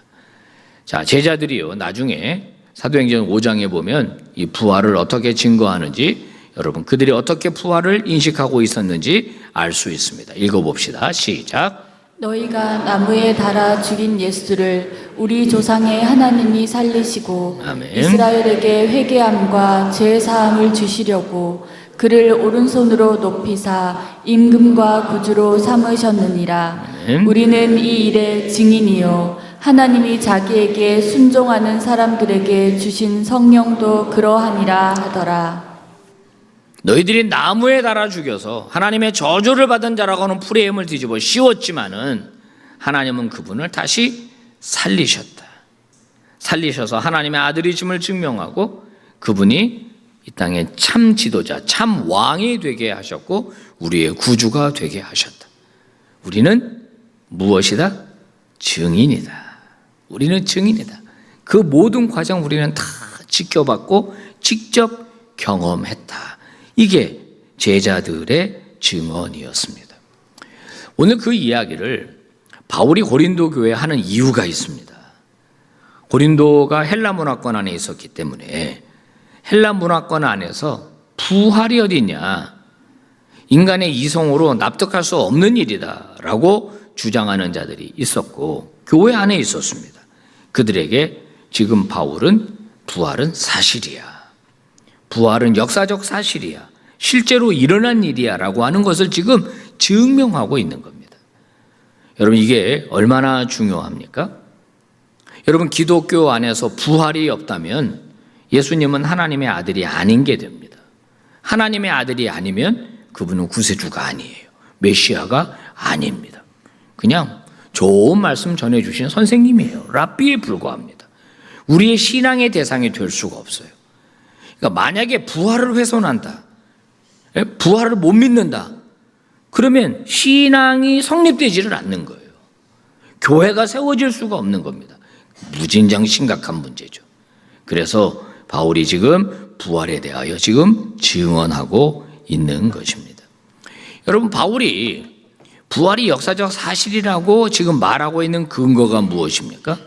자, 제자들이요, 나중에 사도행전 5장에 보면 이 부활을 어떻게 증거하는지, 여러분 그들이 어떻게 부활을 인식하고 있었는지 알 수 있습니다. 읽어봅시다. 시작. 너희가 나무에 달아 죽인 예수를 우리 조상의 하나님이 살리시고 아멘. 이스라엘에게 회개함과 죄 사함을 주시려고 그를 오른손으로 높이사 임금과 구주로 삼으셨느니라. 아멘. 우리는 이 일의 증인이요 하나님이 자기에게 순종하는 사람들에게 주신 성령도 그러하니라 하더라. 너희들이 나무에 달아 죽여서 하나님의 저주를 받은 자라고 하는 프레임을 뒤집어 씌웠지만은 하나님은 그분을 다시 살리셨다. 살리셔서 하나님의 아들이심을 증명하고 그분이 이 땅의 참 지도자, 참 왕이 되게 하셨고 우리의 구주가 되게 하셨다. 우리는 무엇이다? 증인이다. 우리는 증인이다. 그 모든 과정 우리는 다 지켜봤고 직접 경험했다. 이게 제자들의 증언이었습니다. 오늘 그 이야기를 바울이 고린도 교회에 하는 이유가 있습니다. 고린도가 헬라 문화권 안에 있었기 때문에 헬라 문화권 안에서 부활이 어디 있냐, 인간의 이성으로 납득할 수 없는 일이다라고 주장하는 자들이 있었고 교회 안에 있었습니다. 그들에게 지금 바울은 부활은 사실이야, 부활은 역사적 사실이야, 실제로 일어난 일이야 라고 하는 것을 지금 증명하고 있는 겁니다. 여러분, 이게 얼마나 중요합니까? 여러분, 기독교 안에서 부활이 없다면 예수님은 하나님의 아들이 아닌 게 됩니다. 하나님의 아들이 아니면 그분은 구세주가 아니에요. 메시아가 아닙니다. 그냥 좋은 말씀 전해주신 선생님이에요. 랍비에 불과합니다. 우리의 신앙의 대상이 될 수가 없어요. 그러니까 만약에 부활을 훼손한다, 부활을 못 믿는다, 그러면 신앙이 성립되지를 않는 거예요. 교회가 세워질 수가 없는 겁니다. 무진장 심각한 문제죠. 그래서 바울이 지금 부활에 대하여 지금 증언하고 있는 것입니다. 여러분, 바울이 부활이 역사적 사실이라고 지금 말하고 있는 근거가 무엇입니까?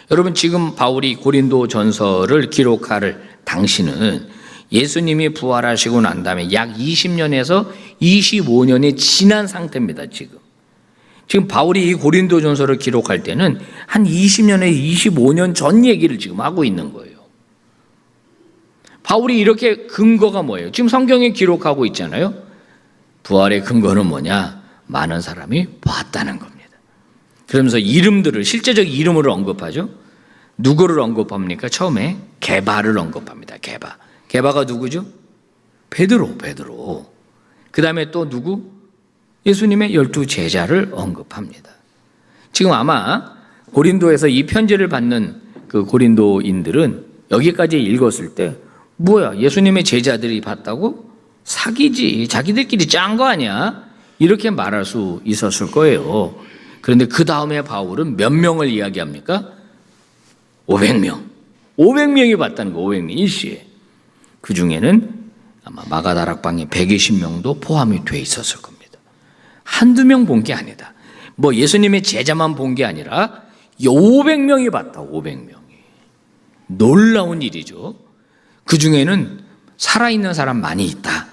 여러분, 지금 바울이 고린도 전서를 기록할 당시는 예수님이 부활하시고 난 다음에 약 20년에서 25년이 지난 상태입니다. 지금 바울이 이 고린도 전서를 기록할 때는 한 20년에 25년 전 얘기를 지금 하고 있는 거예요. 바울이 이렇게 근거가 뭐예요? 지금 성경에 기록하고 있잖아요. 부활의 근거는 뭐냐? 많은 사람이 봤다는 겁니다. 그러면서 이름들을, 실제적 이름으로 언급하죠. 누구를 언급합니까? 처음에 게바를 언급합니다. 게바가 누구죠? 베드로. 그 다음에 또 누구? 예수님의 12 제자를 언급합니다. 지금 아마 고린도에서 이 편지를 받는 그 고린도인들은 여기까지 읽었을 때, 뭐야, 예수님의 제자들이 봤다고? 사기지, 자기들끼리 짠 거 아니야? 이렇게 말할 수 있었을 거예요. 그런데 그 다음에 바울은 몇 명을 이야기합니까? 500명. 500명이 봤다는 거, 500명 일시에. 그 중에는 아마 마가다락방에 120명도 포함이 돼 있었을 겁니다. 한두 명 본 게 아니다. 뭐 예수님의 제자만 본 게 아니라 500명이 봤다, 500명이. 놀라운 일이죠. 그 중에는 살아있는 사람 많이 있다.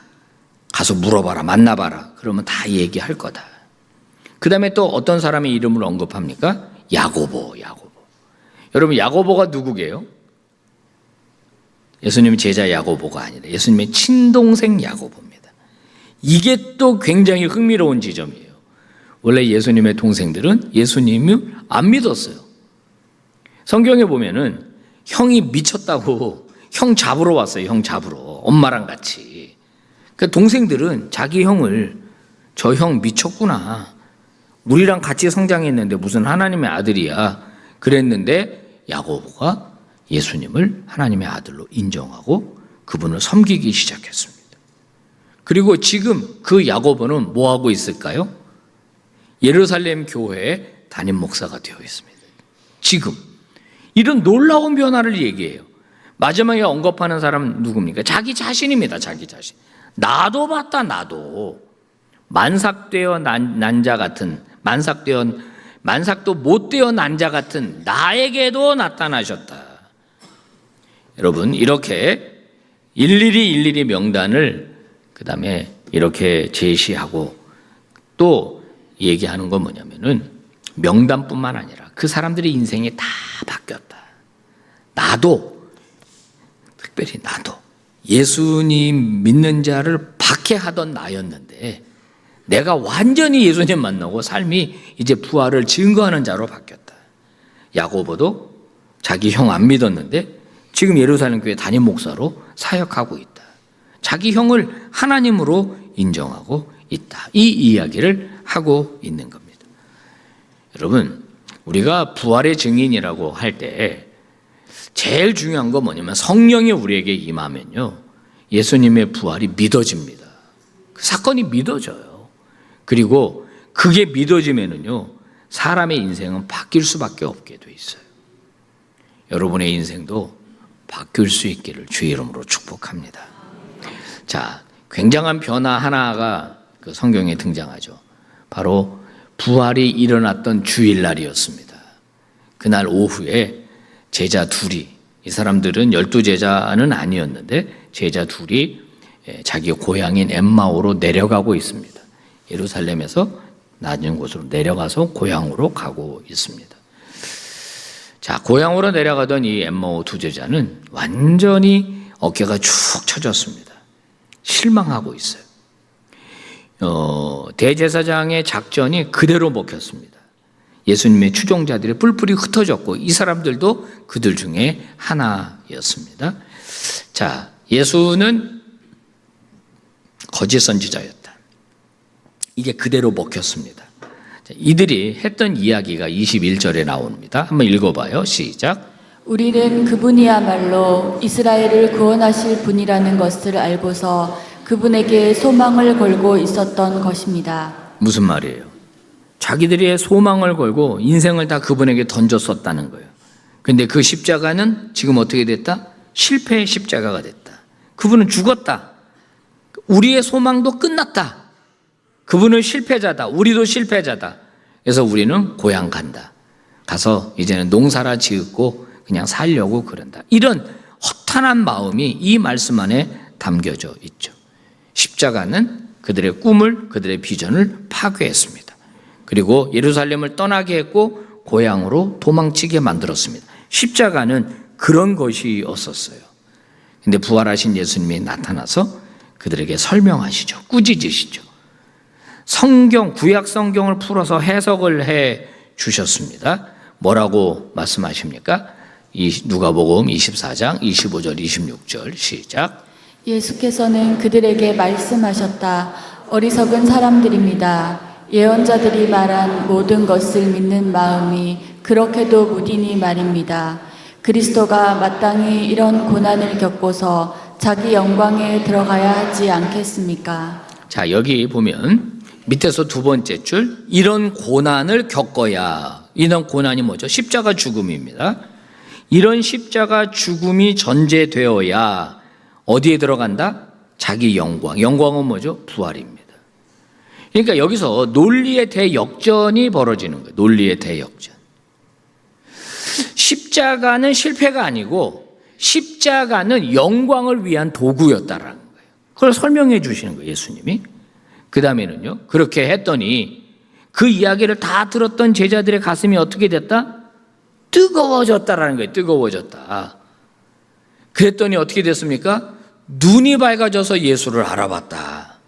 가서 물어봐라, 만나봐라. 그러면 다 얘기할 거다. 그 다음에 또 어떤 사람의 이름을 언급합니까? 야고보. 여러분, 야고보가 누구게요? 예수님의 제자 야고보가 아니라 예수님의 친동생 야고보입니다. 이게 또 굉장히 흥미로운 지점이에요. 원래 예수님의 동생들은 예수님을 안 믿었어요. 성경에 보면은 형이 미쳤다고 형 잡으러 왔어요. 형 잡으러. 엄마랑 같이. 그 동생들은 자기 형을 저 형 미쳤구나. 우리랑 같이 성장했는데 무슨 하나님의 아들이야. 그랬는데 야고보가 예수님을 하나님의 아들로 인정하고 그분을 섬기기 시작했습니다. 그리고 지금 그 야고보는 뭐 하고 있을까요? 예루살렘 교회의 담임 목사가 되어 있습니다. 지금 이런 놀라운 변화를 얘기해요. 마지막에 언급하는 사람은 누굽니까? 자기 자신입니다. 자기 자신. 나도 봤다. 나도 만삭되어 난 자 같은 만삭도 못되어 난 자 같은 나에게도 나타나셨다. 여러분, 이렇게 일일이 명단을 그 다음에 이렇게 제시하고 또 얘기하는 건 뭐냐면은 명단뿐만 아니라 그 사람들의 인생이 다 바뀌었다. 나도, 특별히 나도 예수님 믿는 자를 박해하던 나였는데 내가 완전히 예수님 만나고 삶이 이제 부활을 증거하는 자로 바뀌었다. 야고보도 자기 형 안 믿었는데 지금 예루살렘 교회 담임 목사로 사역하고 있다. 자기 형을 하나님으로 인정하고 있다. 이 이야기를 하고 있는 겁니다. 여러분, 우리가 부활의 증인이라고 할 때 제일 중요한 건 뭐냐면 성령이 우리에게 임하면요, 예수님의 부활이 믿어집니다. 그 사건이 믿어져요. 그리고 그게 믿어지면은요, 사람의 인생은 바뀔 수밖에 없게 돼 있어요. 여러분의 인생도 바뀔 수 있기를 주의 이름으로 축복합니다. 자, 굉장한 변화 하나가 그 성경에 등장하죠. 바로 부활이 일어났던 주일날이었습니다. 그날 오후에 제자 둘이, 이 사람들은 12제자는 아니었는데 제자 둘이 자기 고향인 엠마오로 내려가고 있습니다. 예루살렘에서 낮은 곳으로 내려가서 고향으로 가고 있습니다. 자, 고향으로 내려가던 이 엠마오 두 제자는 완전히 어깨가 축 처졌습니다. 실망하고 있어요. 대제사장의 작전이 그대로 먹혔습니다. 예수님의 추종자들이 뿔뿔이 흩어졌고 이 사람들도 그들 중에 하나였습니다. 자, 예수는 거짓 선지자였다. 이게 그대로 먹혔습니다. 자, 이들이 했던 이야기가 21절에 나옵니다. 한번 읽어봐요. 시작. 우리는 그분이야말로 이스라엘을 구원하실 분이라는 것을 알고서 그분에게 소망을 걸고 있었던 것입니다. 무슨 말이에요? 자기들이 소망을 걸고 인생을 다 그분에게 던졌었다는 거예요. 그런데 그 십자가는 지금 어떻게 됐다? 실패의 십자가가 됐다. 그분은 죽었다. 우리의 소망도 끝났다. 그분은 실패자다. 우리도 실패자다. 그래서 우리는 고향 간다. 가서 이제는 농사라 지었고 그냥 살려고 그런다. 이런 허탄한 마음이 이 말씀 안에 담겨져 있죠. 십자가는 그들의 꿈을, 그들의 비전을 파괴했습니다. 그리고 예루살렘을 떠나게 했고 고향으로 도망치게 만들었습니다. 십자가는 그런 것이었었어요. 근데 부활하신 예수님이 나타나서 그들에게 설명하시죠. 꾸짖으시죠. 성경, 구약 성경을 풀어서 해석을 해 주셨습니다. 뭐라고 말씀하십니까? 누가복음 24장 25절 26절 시작. 예수께서는 그들에게 말씀하셨다. 어리석은 사람들입니다. 예언자들이 말한 모든 것을 믿는 마음이 그렇게도 무디니 말입니다. 그리스도가 마땅히 이런 고난을 겪고서 자기 영광에 들어가야 하지 않겠습니까? 자, 여기 보면 밑에서 두 번째 줄, 이런 고난을 겪어야. 이런 고난이 뭐죠? 십자가 죽음입니다. 이런 십자가 죽음이 전제되어야 어디에 들어간다? 자기 영광. 영광은 뭐죠? 부활입니다. 그러니까 여기서 논리의 대역전이 벌어지는 거예요. 논리의 대역전. 십자가는 실패가 아니고 십자가는 영광을 위한 도구였다라는 거예요. 그걸 설명해 주시는 거예요, 예수님이. 그 다음에는요, 그렇게 했더니 그 이야기를 다 들었던 제자들의 가슴이 어떻게 됐다? 뜨거워졌다라는 거예요. 뜨거워졌다. 그랬더니 어떻게 됐습니까? 눈이 밝아져서 예수를 알아봤다.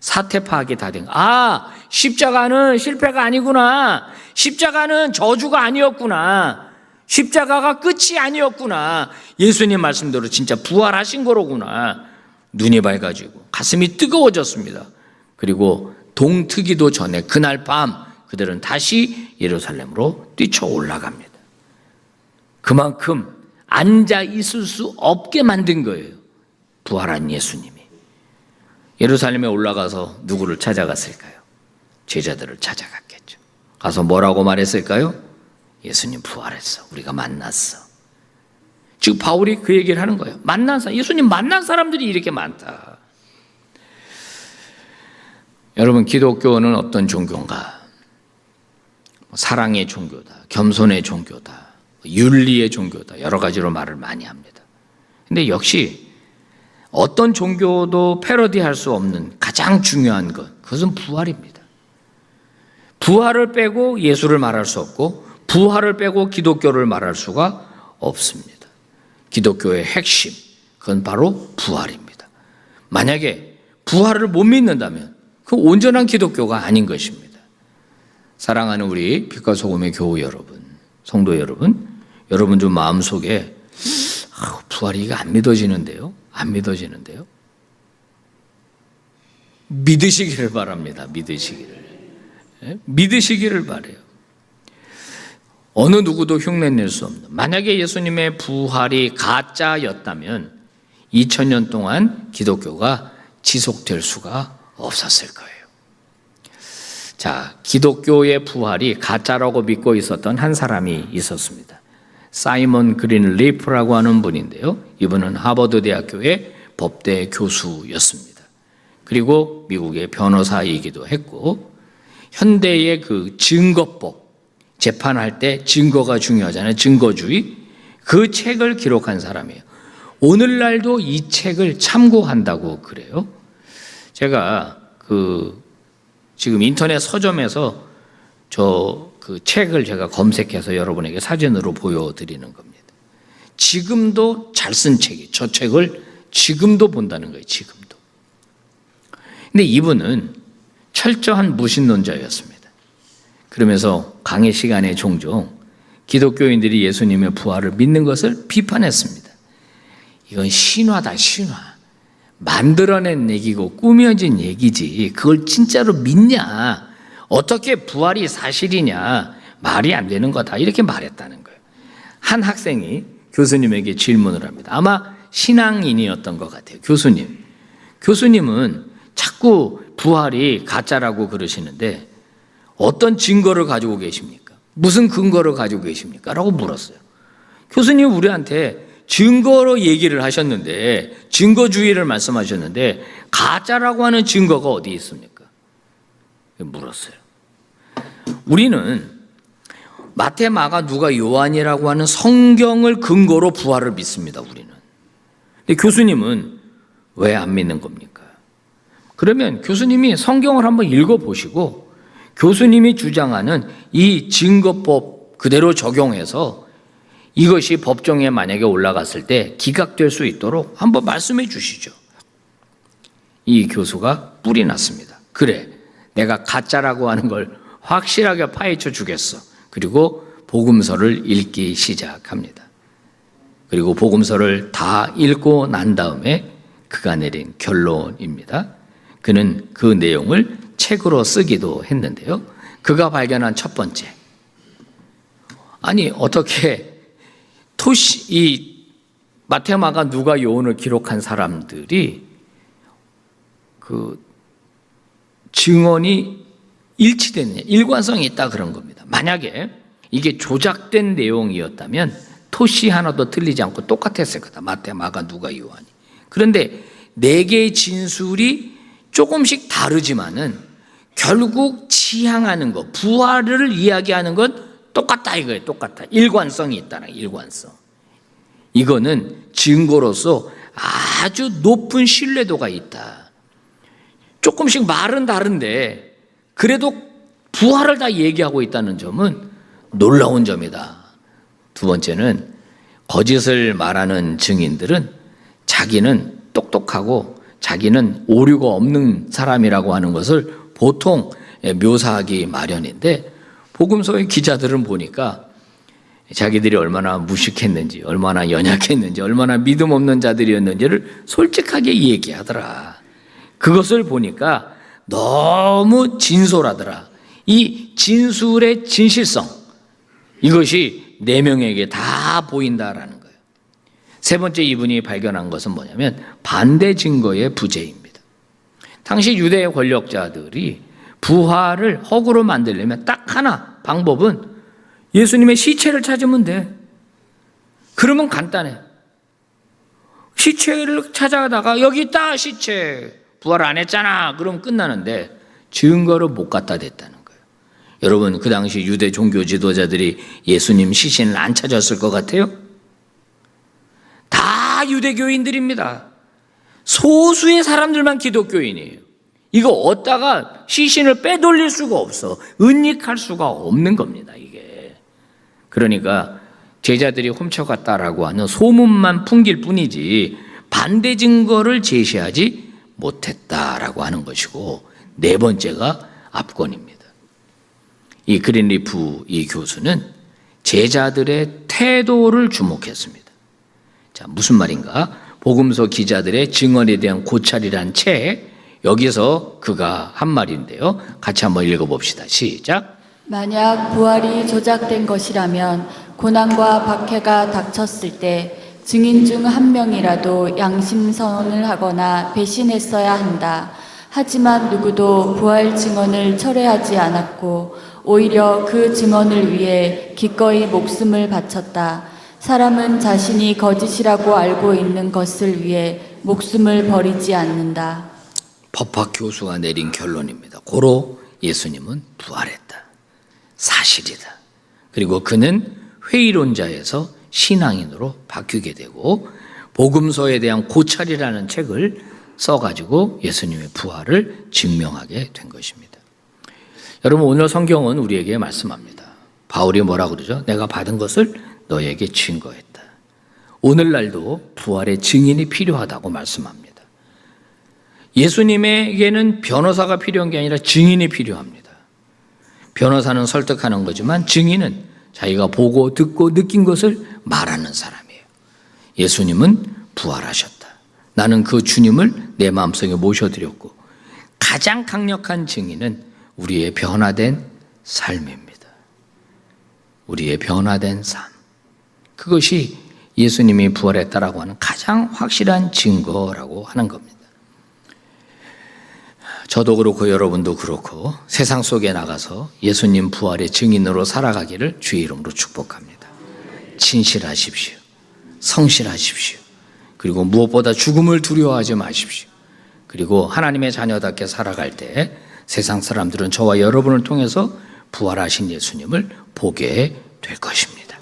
사태 파악이 다 된 거예요. 아, 십자가는 실패가 아니구나. 십자가는 저주가 아니었구나. 십자가가 끝이 아니었구나. 예수님 말씀대로 진짜 부활하신 거로구나. 눈이 밝아지고 가슴이 뜨거워졌습니다. 그리고 동트기도 전에 그날 밤 그들은 다시 예루살렘으로 뛰쳐 올라갑니다. 그만큼 앉아 있을 수 없게 만든 거예요. 부활한 예수님이. 예루살렘에 올라가서 누구를 찾아갔을까요? 제자들을 찾아갔겠죠. 가서 뭐라고 말했을까요? 예수님 부활했어. 우리가 만났어. 지금 바울이 그 얘기를 하는 거예요. 만난 사람, 예수님 만난 사람들이 이렇게 많다. 여러분, 기독교는 어떤 종교인가? 사랑의 종교다, 겸손의 종교다, 윤리의 종교다, 여러 가지로 말을 많이 합니다. 근데 역시 어떤 종교도 패러디할 수 없는 가장 중요한 것, 그것은 부활입니다. 부활을 빼고 예수를 말할 수 없고 부활을 빼고 기독교를 말할 수가 없습니다. 기독교의 핵심, 그건 바로 부활입니다. 만약에 부활을 못 믿는다면 그 온전한 기독교가 아닌 것입니다. 사랑하는 우리 빛과 소금의 교우 여러분, 성도 여러분, 여러분 좀 마음속에 부활이 이게 안 믿어지는데요? 안 믿어지는데요? 믿으시기를 바랍니다. 믿으시기를. 믿으시기를 바라요. 어느 누구도 흉내낼 수 없는, 만약에 예수님의 부활이 가짜였다면 2000년 동안 기독교가 지속될 수가 없었을 거예요. 자, 기독교의 부활이 가짜라고 믿고 있었던 한 사람이 있었습니다. 사이먼 그린리프라고 하는 분인데요. 이분은 하버드 대학교의 법대 교수였습니다. 그리고 미국의 변호사이기도 했고, 현대의 그 증거법, 재판할 때 증거가 중요하잖아요. 증거주의. 그 책을 기록한 사람이에요. 오늘날도 이 책을 참고한다고 그래요. 제가 지금 인터넷 서점에서 그 책을 제가 검색해서 여러분에게 사진으로 보여드리는 겁니다. 지금도 잘 쓴 책이, 저 책을 지금도 본다는 거예요. 지금도. 근데 이분은 철저한 무신론자였습니다. 그러면서 강의 시간에 종종 기독교인들이 예수님의 부활을 믿는 것을 비판했습니다. 이건 신화다, 신화. 만들어낸 얘기고 꾸며진 얘기지 그걸 진짜로 믿냐? 어떻게 부활이 사실이냐? 말이 안 되는 거다. 이렇게 말했다는 거예요. 한 학생이 교수님에게 질문을 합니다. 아마 신앙인이었던 것 같아요. 교수님은 자꾸 부활이 가짜라고 그러시는데 어떤 증거를 가지고 계십니까? 무슨 근거를 가지고 계십니까? 라고 물었어요. 교수님 우리한테 증거로 얘기를 하셨는데, 증거주의를 말씀하셨는데 가짜라고 하는 증거가 어디 있습니까? 물었어요. 우리는 마태, 마가, 누가, 요한이라고 하는 성경을 근거로 부활을 믿습니다. 우리는. 근데 교수님은 왜 안 믿는 겁니까? 그러면 교수님이 성경을 한번 읽어보시고 교수님이 주장하는 이 증거법 그대로 적용해서 이것이 법정에 만약에 올라갔을 때 기각될 수 있도록 한번 말씀해 주시죠. 이 교수가 뿔이 났습니다. 그래, 내가 가짜라고 하는 걸 확실하게 파헤쳐 주겠어. 그리고 복음서를 읽기 시작합니다. 그리고 복음서를 다 읽고 난 다음에 그가 내린 결론입니다. 그는 그 내용을 책으로 쓰기도 했는데요. 그가 발견한 첫 번째, 아니 어떻게 이 마태, 마가, 누가, 요한을 기록한 사람들이 증언이 일치됐냐, 일관성이 있다 그런 겁니다. 만약에 이게 조작된 내용이었다면 토시 하나도 틀리지 않고 똑같았을 거다. 마태, 마가, 누가, 요한이. 그런데 네 개의 진술이 조금씩 다르지만은 결국 지향하는 것, 부활을 이야기하는 건 똑같다 이거예요. 똑같다. 일관성이 있다는 일관성. 이거는 증거로서 아주 높은 신뢰도가 있다. 조금씩 말은 다른데 그래도 부활을 다 얘기하고 있다는 점은 놀라운 점이다. 두 번째는 거짓을 말하는 증인들은 자기는 똑똑하고 자기는 오류가 없는 사람이라고 하는 것을 보통 묘사하기 마련인데 복음서의 기자들은 보니까 자기들이 얼마나 무식했는지, 얼마나 연약했는지, 얼마나 믿음 없는 자들이었는지를 솔직하게 얘기하더라. 그것을 보니까 너무 진솔하더라. 이 진술의 진실성, 이것이 네 명에게 다 보인다라는 거예요. 세 번째 이분이 발견한 것은 뭐냐면 반대 증거의 부재입니다. 당시 유대 권력자들이 부활을 허구로 만들려면 딱 하나, 방법은 예수님의 시체를 찾으면 돼. 그러면 간단해. 시체를 찾아가다가 여기 있다 시체, 부활 안 했잖아, 그럼 끝나는데 증거를 못 갖다 댔다는 거예요. 여러분, 그 당시 유대 종교 지도자들이 예수님 시신을 안 찾았을 것 같아요? 다 유대교인들입니다. 소수의 사람들만 기독교인이에요. 이거 얻다가 시신을 빼돌릴 수가 없어. 은닉할 수가 없는 겁니다, 이게. 그러니까 제자들이 훔쳐갔다라고 하는 소문만 풍길 뿐이지 반대 증거를 제시하지 못했다라고 하는 것이고, 네 번째가 압권입니다. 이 그린리프 이 교수는 제자들의 태도를 주목했습니다. 자, 무슨 말인가? 복음서 기자들의 증언에 대한 고찰이란 책, 여기서 그가 한 말인데요. 같이 한번 읽어봅시다. 시작. 만약 부활이 조작된 것이라면 고난과 박해가 닥쳤을 때 증인 중 한 명이라도 양심 선언을 하거나 배신했어야 한다. 하지만 누구도 부활 증언을 철회하지 않았고 오히려 그 증언을 위해 기꺼이 목숨을 바쳤다. 사람은 자신이 거짓이라고 알고 있는 것을 위해 목숨을 버리지 않는다. 법학 교수가 내린 결론입니다. 고로 예수님은 부활했다. 사실이다. 그리고 그는 회의론자에서 신앙인으로 바뀌게 되고 복음서에 대한 고찰이라는 책을 써가지고 예수님의 부활을 증명하게 된 것입니다. 여러분, 오늘 성경은 우리에게 말씀합니다. 바울이 뭐라 그러죠? 내가 받은 것을 너에게 증거했다. 오늘날도 부활의 증인이 필요하다고 말씀합니다. 예수님에게는 변호사가 필요한 게 아니라 증인이 필요합니다. 변호사는 설득하는 거지만 증인은 자기가 보고 듣고 느낀 것을 말하는 사람이에요. 예수님은 부활하셨다. 나는 그 주님을 내 마음속에 모셔드렸고, 가장 강력한 증인은 우리의 변화된 삶입니다. 우리의 변화된 삶. 그것이 예수님이 부활했다라고 하는 가장 확실한 증거라고 하는 겁니다. 저도 그렇고 여러분도 그렇고 세상 속에 나가서 예수님 부활의 증인으로 살아가기를 주의 이름으로 축복합니다. 진실하십시오. 성실하십시오. 그리고 무엇보다 죽음을 두려워하지 마십시오. 그리고 하나님의 자녀답게 살아갈 때 세상 사람들은 저와 여러분을 통해서 부활하신 예수님을 보게 될 것입니다.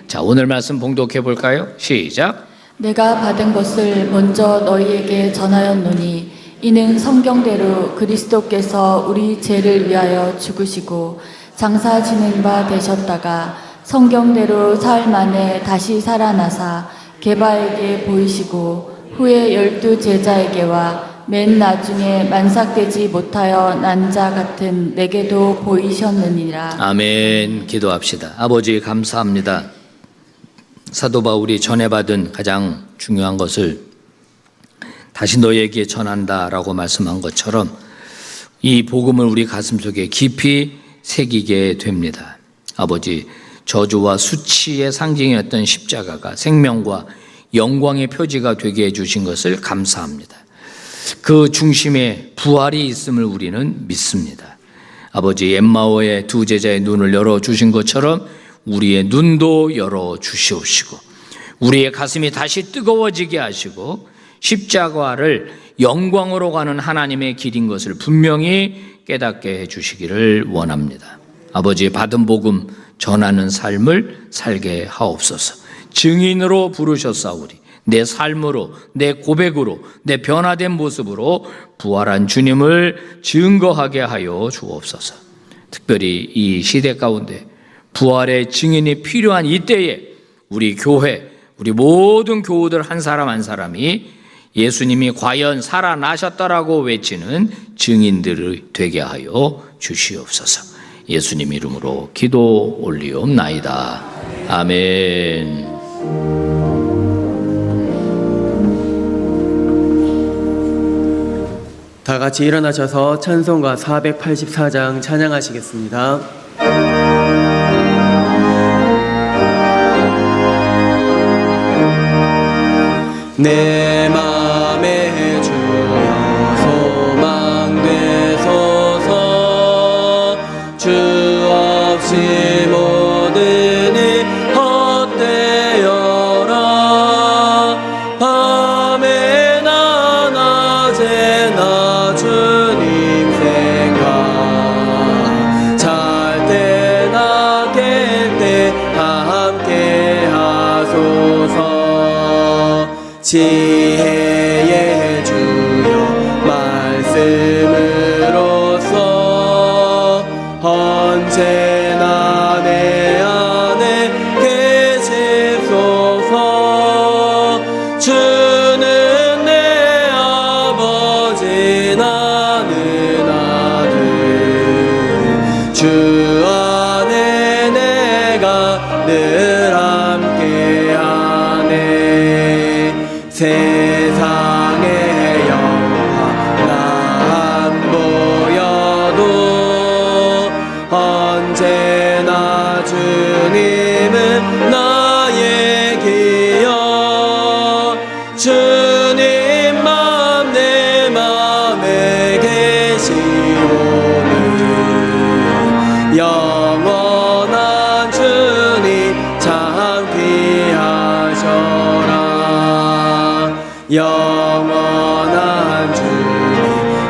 자, 오늘 말씀 봉독해 볼까요? 시작. 내가 받은 것을 먼저 너희에게 전하였노니 이는 성경대로 그리스도께서 우리 죄를 위하여 죽으시고 장사 지는 바 되셨다가 성경대로 사흘 만에 다시 살아나사 게바에게 보이시고 후에 12 제자에게와 맨 나중에 만삭되지 못하여 난 자 같은 내게도 보이셨느니라. 아멘. 기도합시다. 아버지, 감사합니다. 사도 바울이 전해받은 가장 중요한 것을 다시 너에게 전한다라고 말씀한 것처럼 이 복음을 우리 가슴속에 깊이 새기게 됩니다. 아버지, 저주와 수치의 상징이었던 십자가가 생명과 영광의 표지가 되게 해주신 것을 감사합니다. 그 중심에 부활이 있음을 우리는 믿습니다. 아버지 엠마오의 두 제자의 눈을 열어주신 것처럼 우리의 눈도 열어주시옵시고 우리의 가슴이 다시 뜨거워지게 하시고 십자가를 영광으로 가는 하나님의 길인 것을 분명히 깨닫게 해주시기를 원합니다. 아버지의 받은 복음 전하는 삶을 살게 하옵소서. 증인으로 부르셨사오니 내 삶으로, 내 고백으로, 내 변화된 모습으로 부활한 주님을 증거하게 하여 주옵소서. 특별히 이 시대 가운데 부활의 증인이 필요한 이때에 우리 교회, 우리 모든 교우들 한 사람 한 사람이 예수님이 과연 살아나셨다라고 외치는 증인들이 되게 하여 주시옵소서. 예수님 이름으로 기도 올리옵나이다. 아멘. 다 같이 일어나셔서 찬송가 484장 찬양하시겠습니다. 내 맘에 주여 소망 되소서. 주 없이 모든 일 헛되어라. 밤에나 낮에나 주님 생각, 잘 때나 깰 때 함께 하소서. 지혜의 주여 말씀으로써 언제나 내 안에 계시소서. 주는 내 아버지 나는 아들, 주 안에 내가 늘 함께하네. 세상의 영화 나 안 보여도 언제나 주님은 나의 기여. 주님 맘 내 맘에 계시오니 영원한 주님 참 귀하셔라. 영원한 주님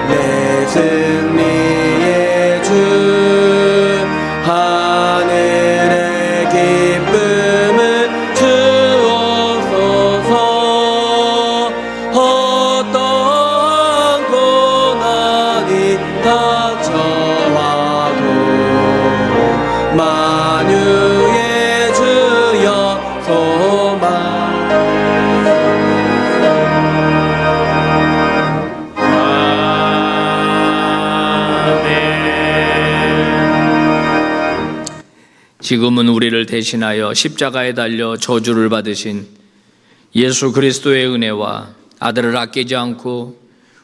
내 승리의 주, 하늘의 기쁨을 주옵소서. 어떠한 고난이 닥쳐와도 만유의 주여 소망. 지금은 우리를 대신하여 십자가에 달려 저주를 받으신 예수 그리스도의 은혜와 아들을 아끼지 않고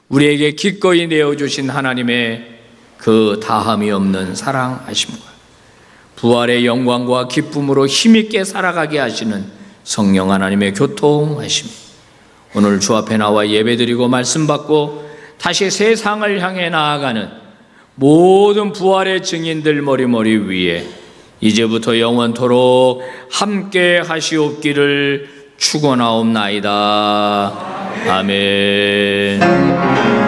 우리에게 기꺼이 내어주신 하나님의 그 다함이 없는 사랑하심과 부활의 영광과 기쁨으로 힘있게 살아가게 하시는 성령 하나님의 교통하심, 오늘 주 앞에 나와 예배드리고 말씀 받고 다시 세상을 향해 나아가는 모든 부활의 증인들 머리머리 위에 이제부터 영원토록 함께 하시옵기를 축원하옵나이다. 아멘.